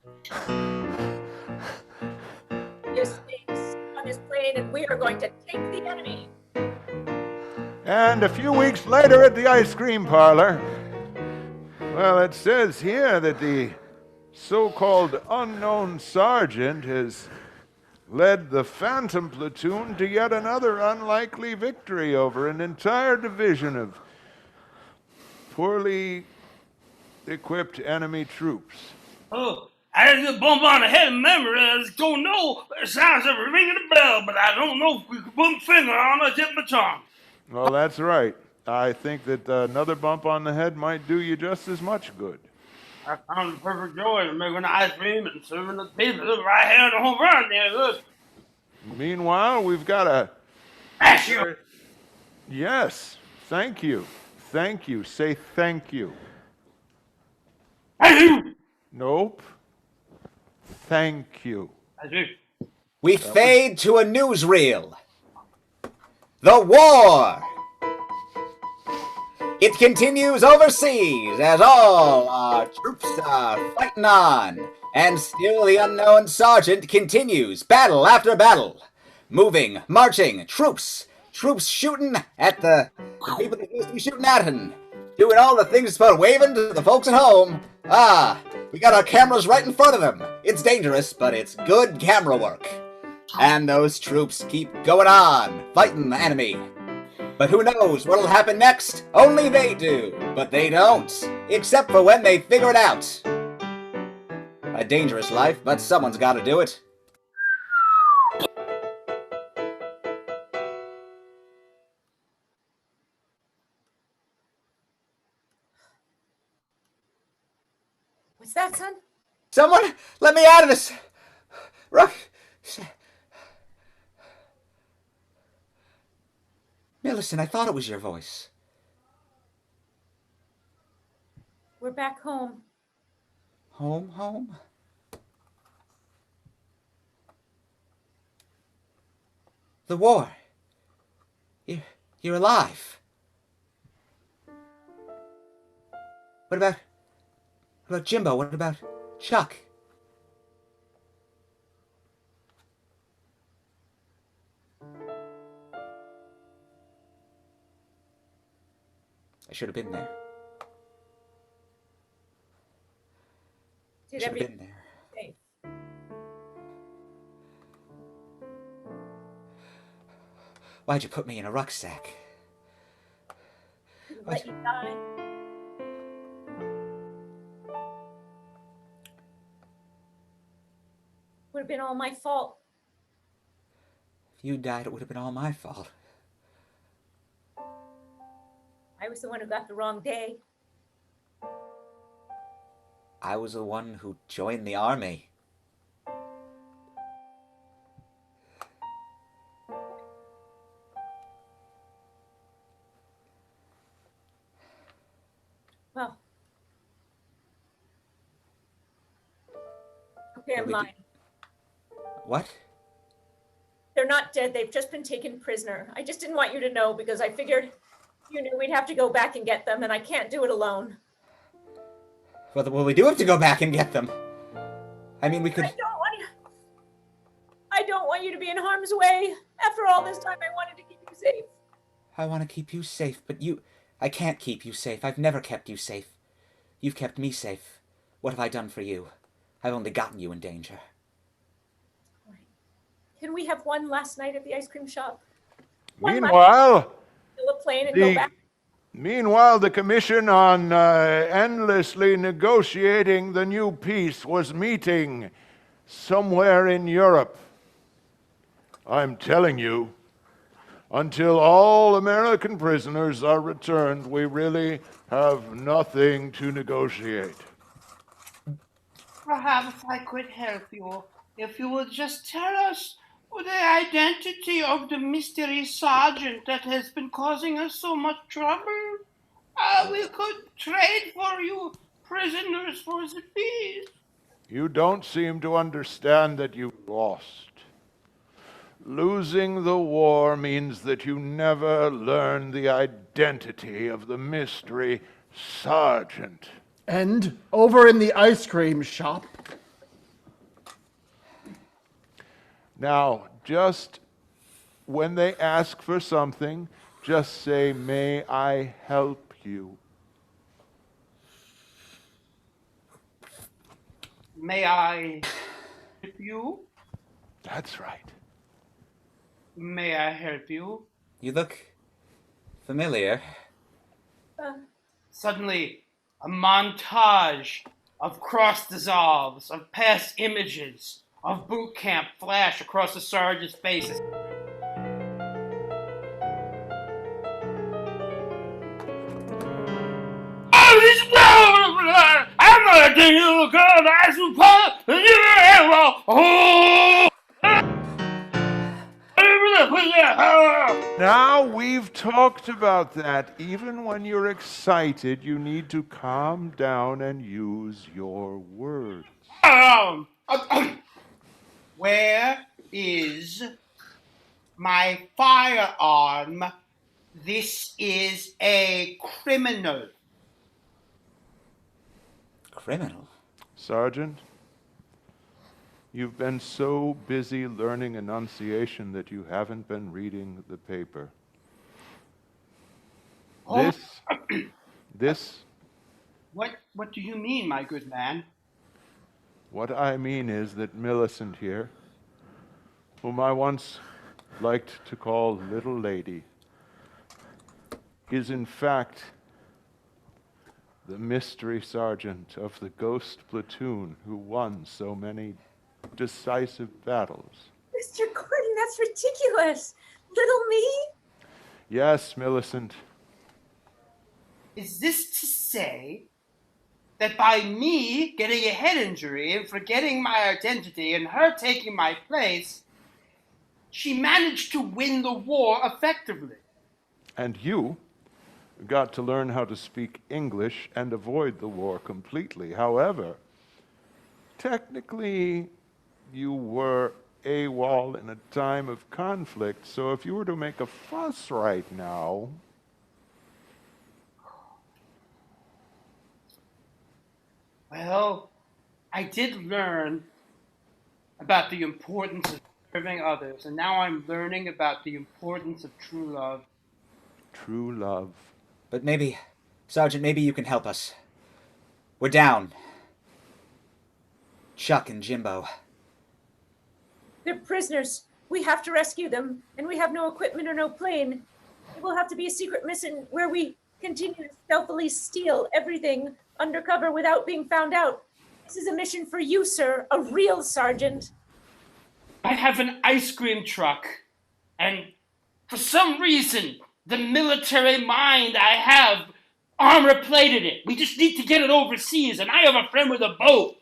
Speaker 1: And a few weeks later at the ice cream parlor, well, it says here that the so-called unknown sergeant has led the Phantom Platoon to yet another unlikely victory over an entire division of poorly equipped enemy troops.
Speaker 8: Oh, I had a bump on the head of memory. I just don't know. It sounds like a ringing a bell, but I don't know if we could put a finger on the tip of the tongue.
Speaker 1: Well, that's right. I think that another bump on the head might do you just as much good.
Speaker 8: I found the perfect joy of making ice cream and serving the people right here in the home run there. Look.
Speaker 1: Meanwhile, we've got a...
Speaker 8: Ash you.
Speaker 1: Yes, thank you. Thank you. Say thank you.
Speaker 8: Thank you.
Speaker 1: Nope. Thank you.
Speaker 8: Thank you.
Speaker 3: We fade to a newsreel. The war! It continues overseas as all our troops are fighting on. And still the unknown sergeant continues battle after battle. Moving, marching, troops shooting at the people that used to be shooting at him. Doing all the things about waving to the folks at home. We got our cameras right in front of them. It's dangerous, but it's good camera work. And those troops keep going on, fighting the enemy. But who knows what'll happen next? Only they do. But they don't. Except for when they figure it out. A dangerous life, but someone's gotta do it.
Speaker 6: What's that, son?
Speaker 3: Someone, let me out of this. Millicent, I thought it was your voice.
Speaker 6: We're back home.
Speaker 3: Home? The war. You're alive. What about Jimbo? What about Chuck? I should have been there.
Speaker 6: Did
Speaker 3: Should have
Speaker 6: everything
Speaker 3: been there.
Speaker 6: safe?
Speaker 3: Why'd you put me in a rucksack?
Speaker 6: Let you die? Would have been all my fault.
Speaker 3: If you died, it would have been all my fault.
Speaker 6: I was the one who got the wrong day.
Speaker 3: I was the one who joined the army.
Speaker 6: Well. Okay, I'm lying.
Speaker 3: What?
Speaker 6: They're not dead. They've just been taken prisoner. I just didn't want you to know because I figured you knew we'd have to go back and get them, and I can't do it alone.
Speaker 3: Well, we do have to go back and get them. I mean, we could...
Speaker 6: I don't want you to be in harm's way. After all this time, I wanted to keep you safe.
Speaker 3: I want to keep you safe, but I can't keep you safe. I've never kept you safe. You've kept me safe. What have I done for you? I've only gotten you in danger.
Speaker 6: Can we have one last night at the ice cream shop?
Speaker 1: Meanwhile,
Speaker 6: Fill a plane and go back.
Speaker 1: Meanwhile, the Commission on Endlessly Negotiating the New Peace was meeting somewhere in Europe. I'm telling you, until all American prisoners are returned, we really have nothing to negotiate.
Speaker 8: Perhaps I could help you if you would just tell us the identity of the mystery sergeant that has been causing us so much trouble. We could trade for you prisoners for the peace.
Speaker 1: You don't seem to understand that you lost. Losing the war means that you never learn the identity of the mystery sergeant.
Speaker 2: And over in the ice cream shop.
Speaker 1: Now, just when they ask for something, Just say, "May I help you?"
Speaker 8: May I help you?
Speaker 1: That's right.
Speaker 8: May I help you?
Speaker 3: You look familiar.
Speaker 6: Uh,
Speaker 8: Suddenly, a montage of cross dissolves, of past images, of boot camp flash across the sergeant's faces. I'm not a little girl. That's
Speaker 1: Now we've talked about that. Even when you're excited, you need to calm down and use your words.
Speaker 8: Where is my firearm? This is a criminal.
Speaker 3: Criminal?
Speaker 1: Sergeant, you've been so busy learning enunciation that you haven't been reading the paper.
Speaker 8: Oh.
Speaker 1: This,
Speaker 8: What do you mean, my good man?
Speaker 1: what I mean is that Millicent here, whom I once liked to call Little Lady, is in fact the mystery sergeant of the ghost platoon who won so many decisive battles.
Speaker 6: Mr. Gordon, that's ridiculous. Little me?
Speaker 1: Yes, Millicent.
Speaker 8: Is this to say that by me getting a head injury and forgetting my identity and her taking my place, she managed to win the war effectively?
Speaker 1: And you got to learn how to speak English and avoid the war completely. However, technically, you were AWOL in a time of conflict, so if you were to make a fuss right now...
Speaker 8: Well, I did learn about the importance of serving others, and now I'm learning about the importance of true love.
Speaker 1: True love.
Speaker 3: But maybe, Sergeant, maybe you can help us. We're down. Chuck and Jimbo.
Speaker 6: They're prisoners. We have to rescue them, and we have no equipment or no plane. It will have to be a secret mission where we continue to stealthily steal everything undercover without being found out. This is a mission for you, sir, a real sergeant.
Speaker 8: I have an ice cream truck, and for some reason, the military mind I have armor-plated it. We just need to get it overseas, and I have a friend with a boat.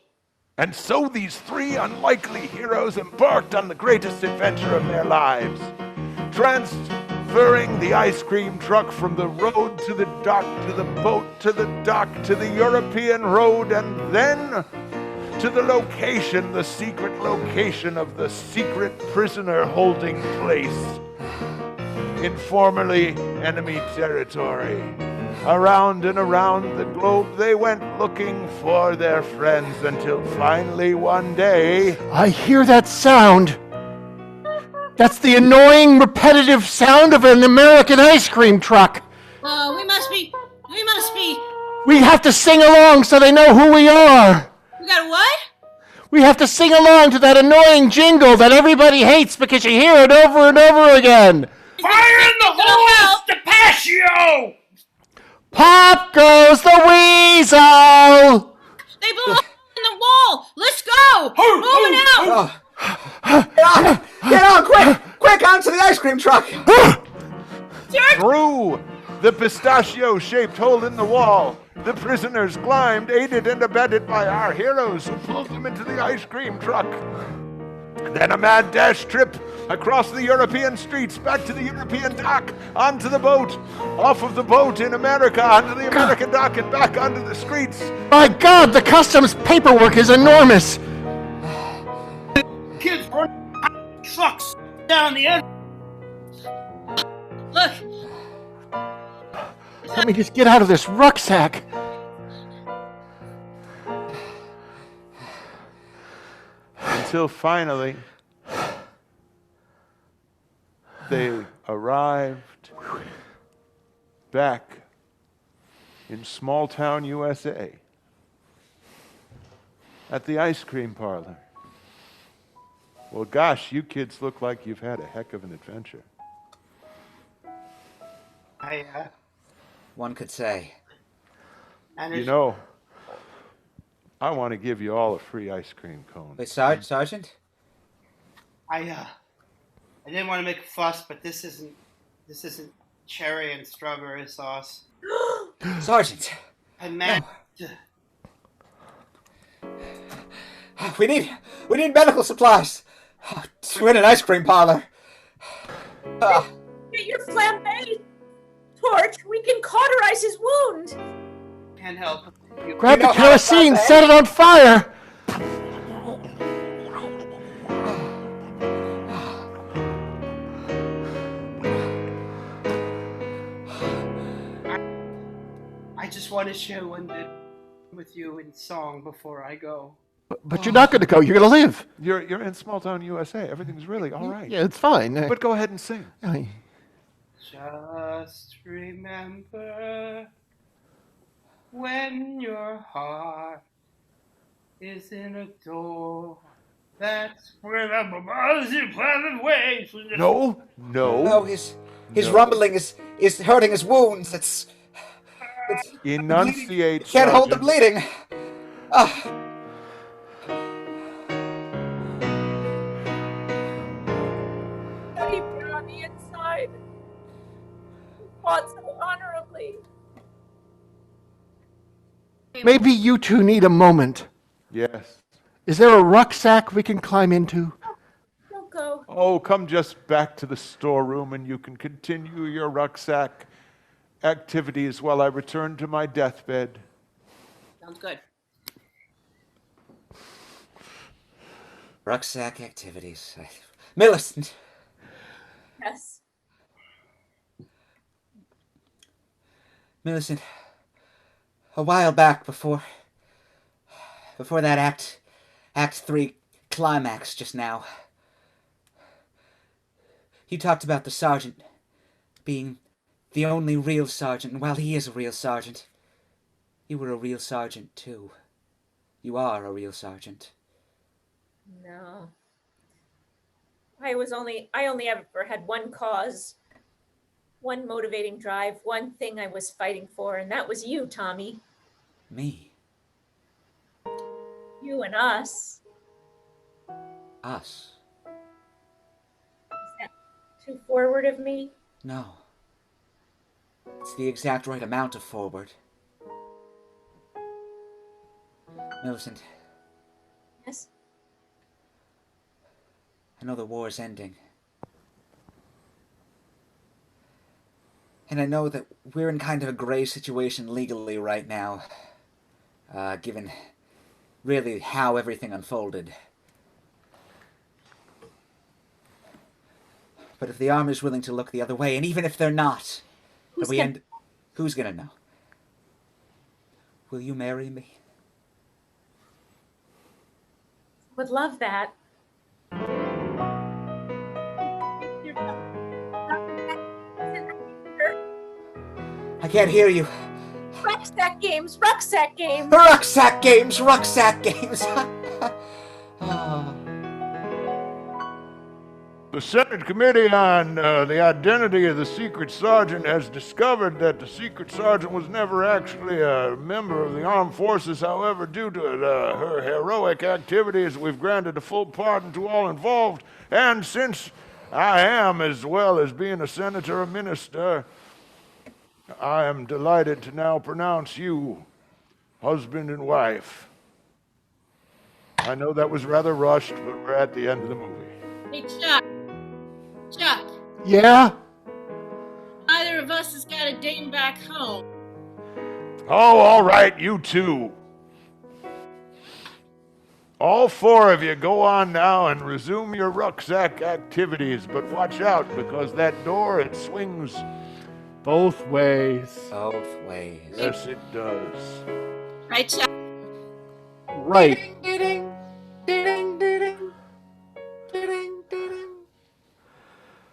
Speaker 1: And so these three unlikely heroes embarked on the greatest adventure of their lives, transferring the ice cream truck from the road to the dock, to the boat, to the dock, to the European road, and then to the location, the secret location of the secret prisoner holding place in formerly enemy territory. Around and around the globe they went looking for their friends until finally one day...
Speaker 2: I hear that sound. That's the annoying, repetitive sound of an American ice cream truck.
Speaker 5: We must be.
Speaker 2: We have to sing along so they know who we are.
Speaker 5: We got what?
Speaker 2: We have to sing along to that annoying jingle that everybody hates because you hear it over and over again.
Speaker 8: Fire in the hole, Stapatio!
Speaker 2: Pop goes the weasel!
Speaker 5: They belong in the wall. Let's go. Moving out.
Speaker 3: Get on, quick! Quick, onto the ice cream truck!
Speaker 1: Through the pistachio-shaped hole in the wall, the prisoners climbed, aided and abetted by our heroes who pulled them into the ice cream truck. Then a mad dash trip across the European streets, back to the European dock, onto the boat, off of the boat in America, onto the American dock, and back onto the streets.
Speaker 2: My God, the customs paperwork is enormous.
Speaker 8: Kids running trucks down the end.
Speaker 5: Look.
Speaker 2: Let me just get out of this rucksack.
Speaker 1: Until finally, they arrived back in small town USA at the ice cream parlor. Well, gosh, you kids look like you've had a heck of an adventure.
Speaker 3: One could say.
Speaker 1: You know, I want to give you all a free ice cream cone.
Speaker 3: Wait, Sergeant?
Speaker 7: I didn't want to make a fuss, but this isn't cherry and strawberry sauce.
Speaker 3: Sergeant!
Speaker 7: I meant.
Speaker 3: We need medical supplies. We're in an ice cream parlor.
Speaker 6: Get your flambe torch. We can cauterize his wound.
Speaker 7: Can't help.
Speaker 2: Grab
Speaker 3: You know
Speaker 2: the
Speaker 3: how to
Speaker 2: kerosene,
Speaker 3: flambe?
Speaker 2: set it on fire!
Speaker 7: I just want to share one bit with you in song before I go.
Speaker 2: But you're not going to go. You're going to live.
Speaker 1: You're in small town USA. Everything's really all right.
Speaker 2: Yeah, it's fine.
Speaker 1: But go ahead and sing.
Speaker 7: Just remember when your heart is in a door. That's
Speaker 1: No.
Speaker 3: No, his rumbling is hurting his wounds. It's
Speaker 1: Enunciate.
Speaker 3: can't hold the
Speaker 1: Sergeant.
Speaker 3: bleeding. Ah.
Speaker 6: Deep down on the inside. He fought so honorably.
Speaker 2: Maybe you two need a moment.
Speaker 1: Yes.
Speaker 2: Is there a rucksack we can climb into?
Speaker 6: Don't go.
Speaker 1: Oh, come just back to the storeroom and you can continue your rucksack activities while I return to my deathbed.
Speaker 5: Sounds good.
Speaker 3: Rucksack activities. Millicent.
Speaker 6: Yes.
Speaker 3: Millicent. A while back, before that Act 3 climax just now, you talked about the sergeant being the only real sergeant, and while he is a real sergeant, you were a real sergeant too. You are a real sergeant.
Speaker 6: No. I only ever had one cause, one motivating drive, one thing I was fighting for, and that was you, Tommy.
Speaker 3: Me.
Speaker 6: You and us.
Speaker 3: Us.
Speaker 6: Too forward of me?
Speaker 3: No. It's the exact right amount of forward. Millicent,
Speaker 6: Yes.
Speaker 3: I know the war's ending. And I know that we're in kind of a gray situation legally right now, given really how everything unfolded. But if the Army's willing to look the other way, and even if they're not, who's gonna know? Will you marry me?
Speaker 6: Would love that.
Speaker 3: I can't hear you.
Speaker 6: Rucksack games, rucksack games.
Speaker 3: Rucksack games, rucksack games. Oh.
Speaker 1: The Senate Committee on the Identity of the Secret Sergeant has discovered that the Secret Sergeant was never actually a member of the armed forces. However, due to her heroic activities, we've granted a full pardon to all involved. And since I am, as well as being a senator, a minister, I am delighted to now pronounce you husband and wife. I know that was rather rushed, but we're at the end of the movie.
Speaker 5: Hey, Chuck. Chuck,
Speaker 2: Yeah?
Speaker 5: neither of us has got a dame back home.
Speaker 1: Oh, all right, you two. All four of you go on now and resume your rucksack activities, but watch out because that door, it swings
Speaker 2: Both ways.
Speaker 3: Both ways.
Speaker 1: Yes, it does.
Speaker 5: Right, Chuck?
Speaker 2: Right.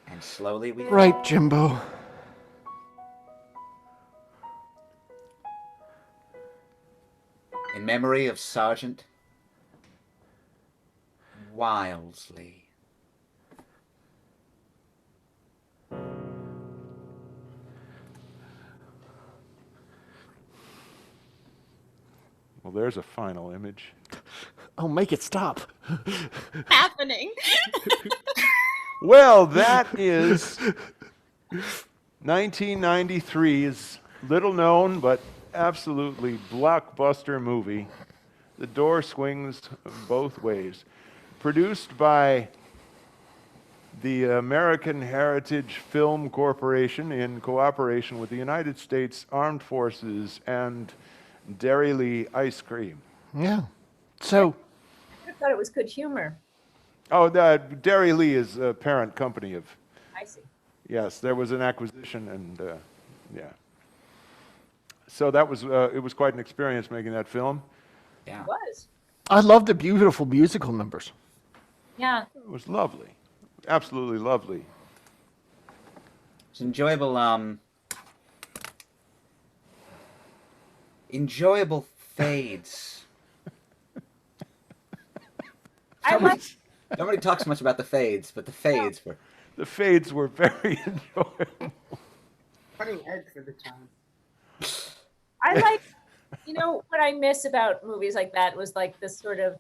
Speaker 3: And slowly we
Speaker 2: Right, Jimbo.
Speaker 3: in memory of Sergeant Wildesley.
Speaker 1: Well, there's a final image.
Speaker 2: Oh, make it stop.
Speaker 5: Happening.
Speaker 1: Well, that is 1993's little known but absolutely blockbuster movie, The Door Swings Both Ways, produced by the American Heritage Film Corporation in cooperation with the United States Armed Forces and Dairy Lee Ice Cream.
Speaker 2: Yeah. So,
Speaker 4: I thought it was good humor.
Speaker 1: Oh, Dairy Lee is a parent company of.
Speaker 4: I see.
Speaker 1: Yes, there was an acquisition, and yeah. So that was it was quite an experience making that film.
Speaker 3: Yeah.
Speaker 4: It was.
Speaker 2: I love the beautiful musical numbers.
Speaker 4: Yeah.
Speaker 1: It was lovely, absolutely lovely.
Speaker 3: It's enjoyable fades.
Speaker 4: I like.
Speaker 3: Nobody talks much about the fades, but the fades were.
Speaker 1: The fades were very enjoyable.
Speaker 7: Cutting edge for the time.
Speaker 4: I like. You know what I miss about movies like that was like this sort of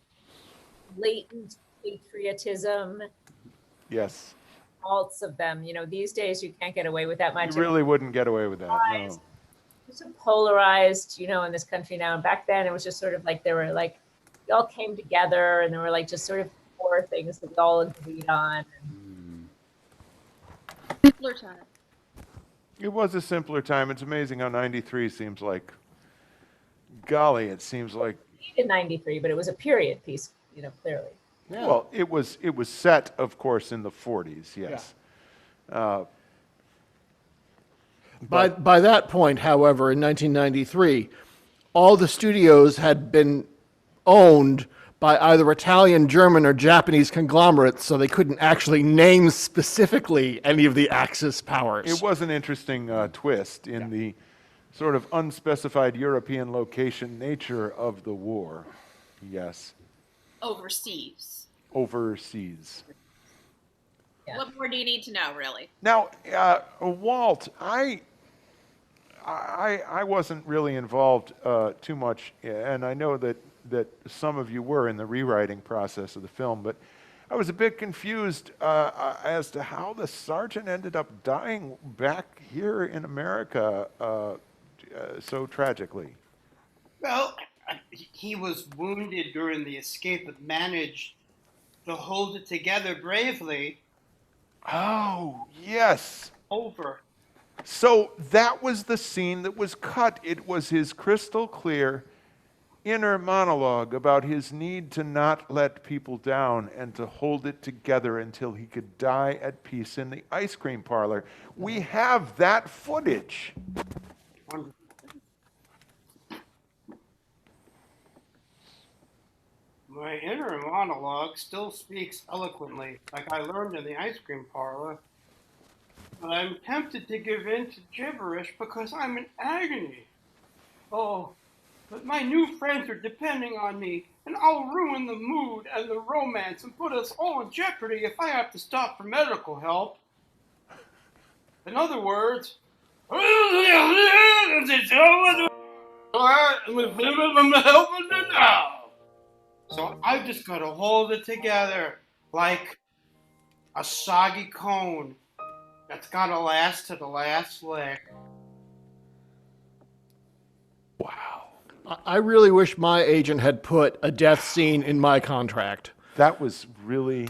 Speaker 4: latent patriotism,
Speaker 1: Yes,
Speaker 4: faults of them. You know, these days you can't get away with that much.
Speaker 1: you really wouldn't get away with that. No.
Speaker 4: It's so polarized, you know, in this country now. And back then it was just sort of like there were like we all came together and there were like just sort of core things that we all agreed on.
Speaker 5: Simpler time.
Speaker 1: It was a simpler time. It's amazing how 93 seems like, golly, it seems like.
Speaker 4: In '93, but it was a period piece, you know, clearly.
Speaker 2: Yeah.
Speaker 1: Well, it was set, of course, in the 40s. Yes.
Speaker 2: By that point, however, in 1993, all the studios had been owned by either Italian, German, or Japanese conglomerates, so they couldn't actually name specifically any of the Axis powers.
Speaker 1: It was an interesting twist in the sort of unspecified European location nature of the war. Yes.
Speaker 5: Overseas.
Speaker 1: Overseas.
Speaker 4: Yeah.
Speaker 5: What more do you need to know, really?
Speaker 1: Now, Walt, I wasn't really involved too much, and I know that some of you were in the rewriting process of the film, but I was a bit confused as to how the sergeant ended up dying back here in America so tragically.
Speaker 7: Well, he was wounded during the escape, but managed to hold it together bravely.
Speaker 1: Oh, yes.
Speaker 7: Over.
Speaker 1: So that was the scene that was cut. It was his crystal clear inner monologue about his need to not let people down and to hold it together until he could die at peace in the ice cream parlor. We have that footage.
Speaker 7: Wonderful. My inner monologue still speaks eloquently, like I learned in the ice cream parlor. But I'm tempted to give in to gibberish because I'm in agony. Oh, but my new friends are depending on me, and I'll ruin the mood and the romance and put us all in jeopardy if I have to stop for medical help. In other words, so I've just got to hold it together like a soggy cone that's got to last to the last lick.
Speaker 1: Wow.
Speaker 2: I really wish my agent had put a death scene in my contract.
Speaker 1: That was really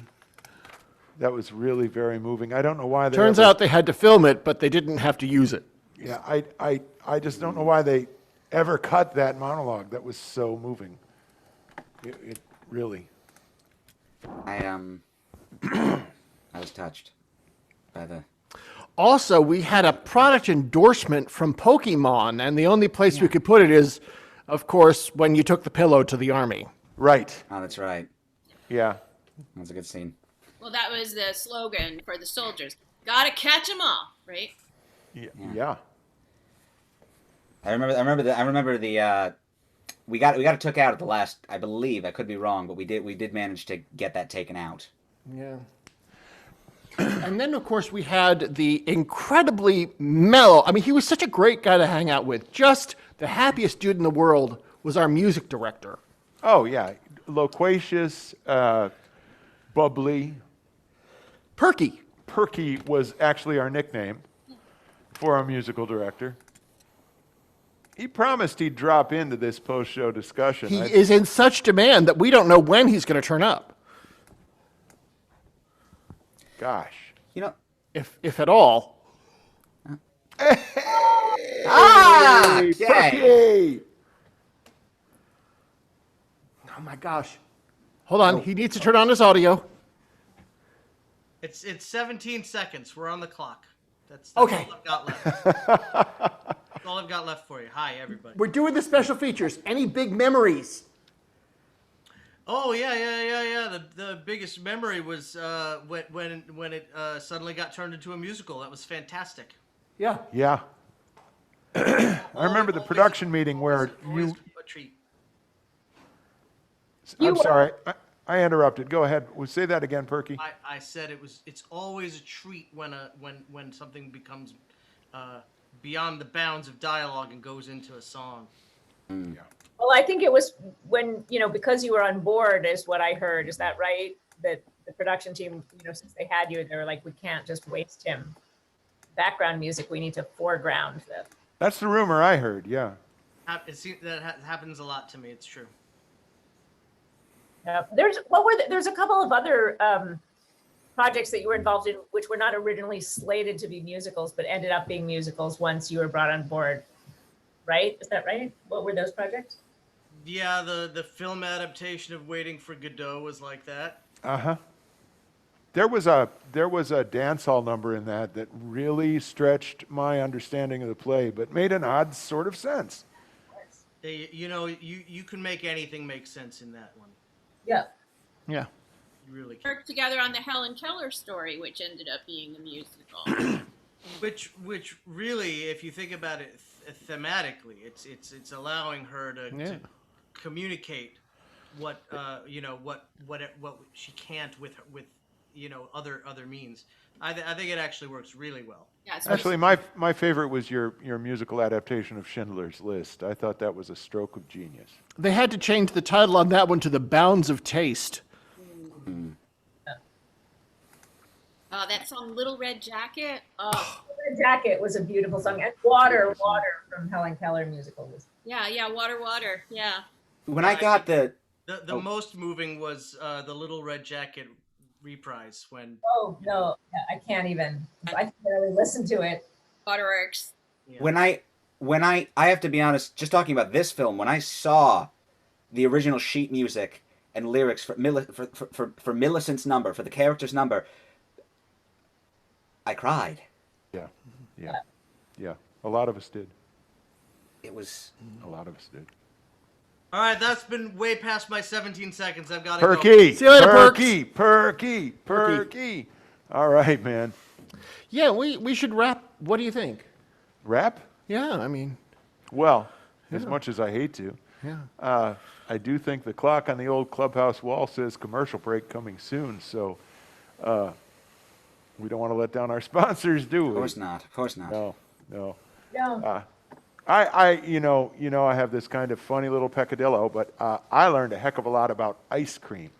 Speaker 1: very moving. I don't know why they
Speaker 2: Turns out they had to film it, but they didn't have to use it.
Speaker 1: Yeah, I just don't know why they ever cut that monologue. That was so moving. It really.
Speaker 3: I was touched by the.
Speaker 2: Also, we had a product endorsement from Pokemon, and the only place we could put it is, of course, when you took the pillow to the army.
Speaker 1: Right.
Speaker 3: Oh, that's right.
Speaker 1: Yeah.
Speaker 3: That's a good scene.
Speaker 5: Well, that was the slogan for the soldiers. Gotta catch 'em all, right?
Speaker 1: Yeah.
Speaker 3: I remember we got it took out at the last. I believe, I could be wrong, but we did manage to get that taken out.
Speaker 2: Yeah. And then, of course, we had the incredibly mellow. I mean, he was such a great guy to hang out with. Just the happiest dude in the world was our music director.
Speaker 1: Oh, yeah. Loquacious, bubbly.
Speaker 2: Perky.
Speaker 1: Perky was actually our nickname for our musical director. He promised he'd drop into this post-show discussion.
Speaker 2: He is in such demand that we don't know when he's going to turn up.
Speaker 1: Gosh.
Speaker 3: You know.
Speaker 2: If at all.
Speaker 3: Ah!
Speaker 1: Hey,
Speaker 3: Okay.
Speaker 1: Perky!
Speaker 2: Oh my gosh. Hold on. He needs to turn on his audio.
Speaker 9: It's 17 seconds. We're on the clock. That's
Speaker 2: Okay.
Speaker 9: all I've got left. That's all I've got left for you. Hi, everybody.
Speaker 2: We're doing the special features. Any big memories?
Speaker 9: Oh yeah. The biggest memory was when it suddenly got turned into a musical. That was fantastic.
Speaker 2: Yeah.
Speaker 1: Yeah. I remember the production meeting where
Speaker 9: Always
Speaker 1: you...
Speaker 9: a treat.
Speaker 1: I'm sorry. I interrupted. Go ahead. Say that again, Perky.
Speaker 9: I said it's always a treat when something becomes beyond the bounds of dialogue and goes into a song.
Speaker 1: Yeah.
Speaker 4: Well, I think it was when, because you were on board is what I heard. Is that right? That the production team, since they had you, they were like, we can't just waste him. Background music, we need to foreground the.
Speaker 1: That's the rumor I heard, yeah.
Speaker 9: That happens a lot to me. It's true.
Speaker 4: There's a couple of other projects that you were involved in, which were not originally slated to be musicals, but ended up being musicals once you were brought on board. Right? Is that right? What were those projects?
Speaker 9: Yeah, the film adaptation of Waiting for Godot was like that.
Speaker 1: Uh-huh. There was a dance hall number in that really stretched my understanding of the play, but made an odd sort of sense.
Speaker 9: You can make anything make sense in that one.
Speaker 4: Yeah.
Speaker 2: Yeah.
Speaker 9: You really can.
Speaker 5: Worked together on the Helen Keller story, which ended up being a musical.
Speaker 9: Which really, if you think about it thematically, it's allowing her to communicate what she can't with other means. I think it actually works really well.
Speaker 5: Yeah,
Speaker 1: Actually, my favorite was your musical adaptation of Schindler's List. I thought that was a stroke of genius.
Speaker 2: They had to change the title on that one to The Bounds of Taste.
Speaker 5: that song Little Red Jacket.
Speaker 4: Red Jacket was a beautiful song. And Water from Helen Keller musical was.
Speaker 5: Yeah, Water. Yeah.
Speaker 3: When I got the
Speaker 9: most moving was the Little Red Jacket reprise when.
Speaker 4: Oh no, I can't even. I can barely listen to it.
Speaker 5: Waterworks.
Speaker 9: Yeah.
Speaker 3: When I have to be honest, just talking about this film, when I saw the original sheet music and lyrics for Millicent's number, for the character's number, I cried.
Speaker 1: Yeah. A lot of us did.
Speaker 3: It was
Speaker 1: A lot of us did.
Speaker 9: All right, that's been way past my 17 seconds. I've got to
Speaker 1: Perky.
Speaker 9: go.
Speaker 2: See you later,
Speaker 1: Perky. All right, man.
Speaker 2: Yeah, we should wrap. What do you think?
Speaker 1: Wrap?
Speaker 2: Yeah, I mean,
Speaker 1: Well, as much as I hate to,
Speaker 2: yeah.
Speaker 1: I do think the clock on the old clubhouse wall says commercial break coming soon. So we don't want to let down our sponsors, do we?
Speaker 3: Of course not.
Speaker 1: No.
Speaker 4: No.
Speaker 1: I have this kind of funny little peccadillo, but I learned a heck of a lot about ice cream.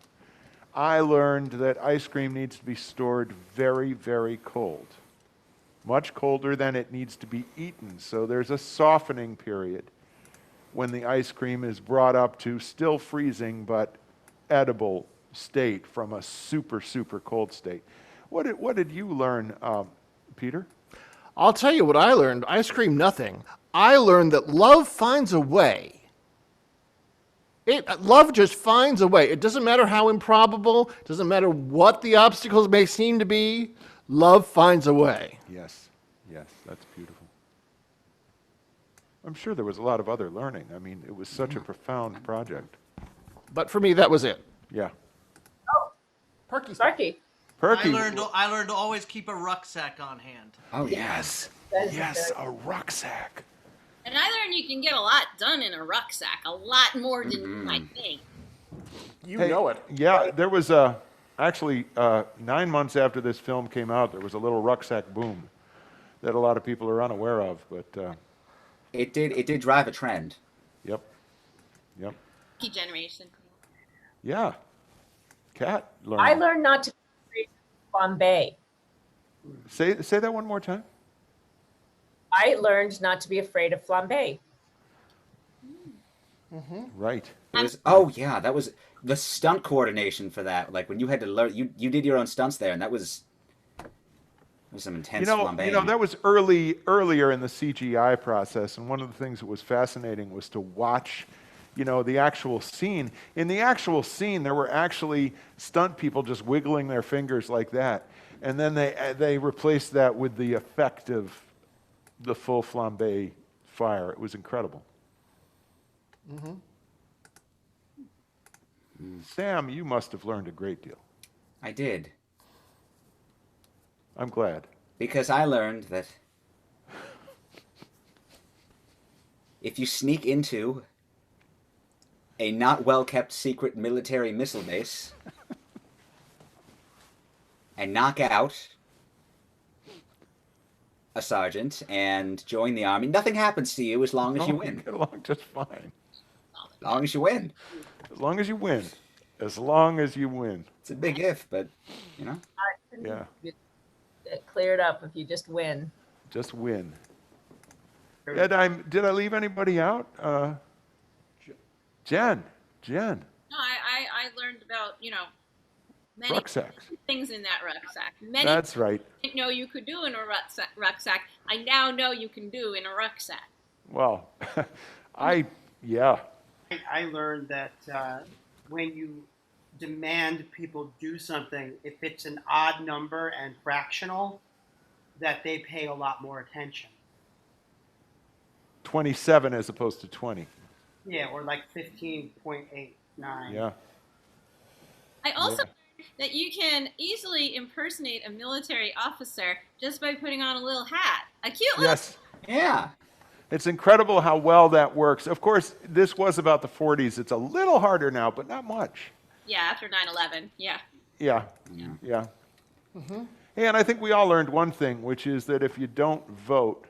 Speaker 1: I learned that ice cream needs to be stored very, very cold. Much colder than it needs to be eaten. So there's a softening period when the ice cream is brought up to still freezing but edible state from a super, super cold state. What did you learn, Peter?
Speaker 2: I'll tell you what I learned. Ice cream, nothing. I learned that love finds a way. Love just finds a way. It doesn't matter how improbable, it doesn't matter what the obstacles may seem to be, love finds a way.
Speaker 1: Yes, that's beautiful. I'm sure there was a lot of other learning. I mean, it was such a profound project.
Speaker 2: But for me, that was it.
Speaker 1: Yeah.
Speaker 2: Perky.
Speaker 4: Sparky.
Speaker 1: Perky.
Speaker 9: I learned to always keep a rucksack on hand.
Speaker 3: Oh yes.
Speaker 1: Yes, a rucksack.
Speaker 5: And I learned you can get a lot done in a rucksack, a lot more than you might think.
Speaker 2: You know it.
Speaker 1: Yeah, there was actually 9 months after this film came out, there was a little rucksack boom that a lot of people are unaware of. But
Speaker 3: It did drive a trend.
Speaker 1: yep.
Speaker 5: Key generation.
Speaker 1: Yeah. Cat learned.
Speaker 4: I learned not to be afraid of Bombay.
Speaker 1: Say that one more time.
Speaker 4: I learned not to be afraid of flambe.
Speaker 1: Right.
Speaker 3: It was, oh yeah, that was the stunt coordination for that. Like when you had to learn, you did your own stunts there, and that was some intense flambeing.
Speaker 1: That was earlier in the CGI process, and one of the things that was fascinating was to watch, the actual scene. In the actual scene, there were actually stunt people just wiggling their fingers like that, and then they replaced that with the effect of the full flambe fire. It was incredible. Sam, you must have learned a great deal.
Speaker 3: I did.
Speaker 1: I'm glad.
Speaker 3: Because I learned that if you sneak into a not well-kept secret military missile base and knock out a sergeant and join the army, nothing happens to you as long as you win.
Speaker 1: Get along just fine.
Speaker 3: As long as you win.
Speaker 1: As long as you win. As long as you win.
Speaker 3: It's a big if, but,
Speaker 1: Yeah.
Speaker 4: It cleared up if you just win.
Speaker 1: Just win. Did I leave anybody out? Jen.
Speaker 5: No, I learned about, many
Speaker 1: Rucksacks.
Speaker 5: things in that rucksack. Many
Speaker 1: That's right.
Speaker 5: I didn't know you could do in a rucksack. I now know you can do in a rucksack.
Speaker 1: Well,
Speaker 7: I learned that when you demand people do something, if it's an odd number and fractional, that they pay a lot more attention.
Speaker 1: 27 as opposed to 20.
Speaker 7: Yeah, or like 15.89.
Speaker 1: Yeah.
Speaker 5: I also learned that you can easily impersonate a military officer just by putting on a little hat. A cute little
Speaker 1: Yes.
Speaker 3: yeah.
Speaker 1: It's incredible how well that works. Of course, this was about the 40s. It's a little harder now, but not much.
Speaker 5: Yeah, after 9/11. Yeah.
Speaker 1: Yeah. Hey, and I think we all learned one thing, which is that if you don't vote,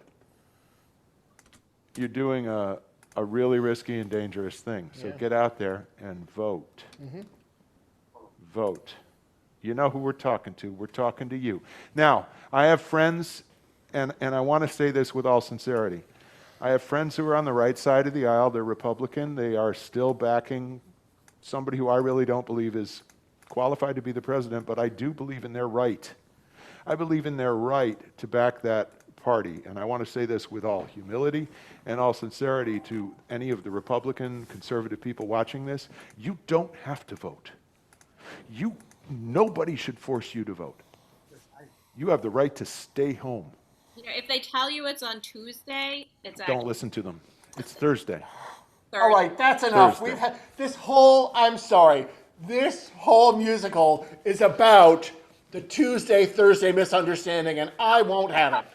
Speaker 1: you're doing a really risky and dangerous thing. So get out there and vote. Vote. You know who we're talking to. We're talking to you. Now, I have friends, and I want to say this with all sincerity. I have friends who are on the right side of the aisle. They're Republican. They are still backing somebody who I really don't believe is qualified to be the president, but I do believe in their right. I believe in their right to back that party. And I want to say this with all humility and all sincerity to any of the Republican, conservative people watching this. You don't have to vote. Nobody should force you to vote. You have the right to stay home.
Speaker 5: If they tell you it's on Tuesday, it's
Speaker 1: Don't listen to them. It's Thursday.
Speaker 2: All right, that's enough.
Speaker 1: Thursday.
Speaker 2: We've had this whole musical is about the Tuesday-Thursday misunderstanding, and I won't have it.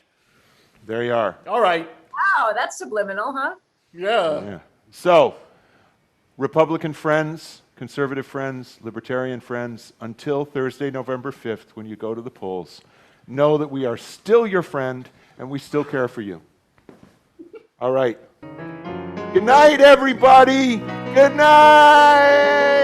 Speaker 1: There you are.
Speaker 2: All right.
Speaker 4: Wow, that's subliminal, huh?
Speaker 1: Yeah. So, Republican friends, conservative friends, libertarian friends, until Thursday, November 5th, when you go to the polls, know that we are still your friend and we still care for you. All right. Good night, everybody. Good night.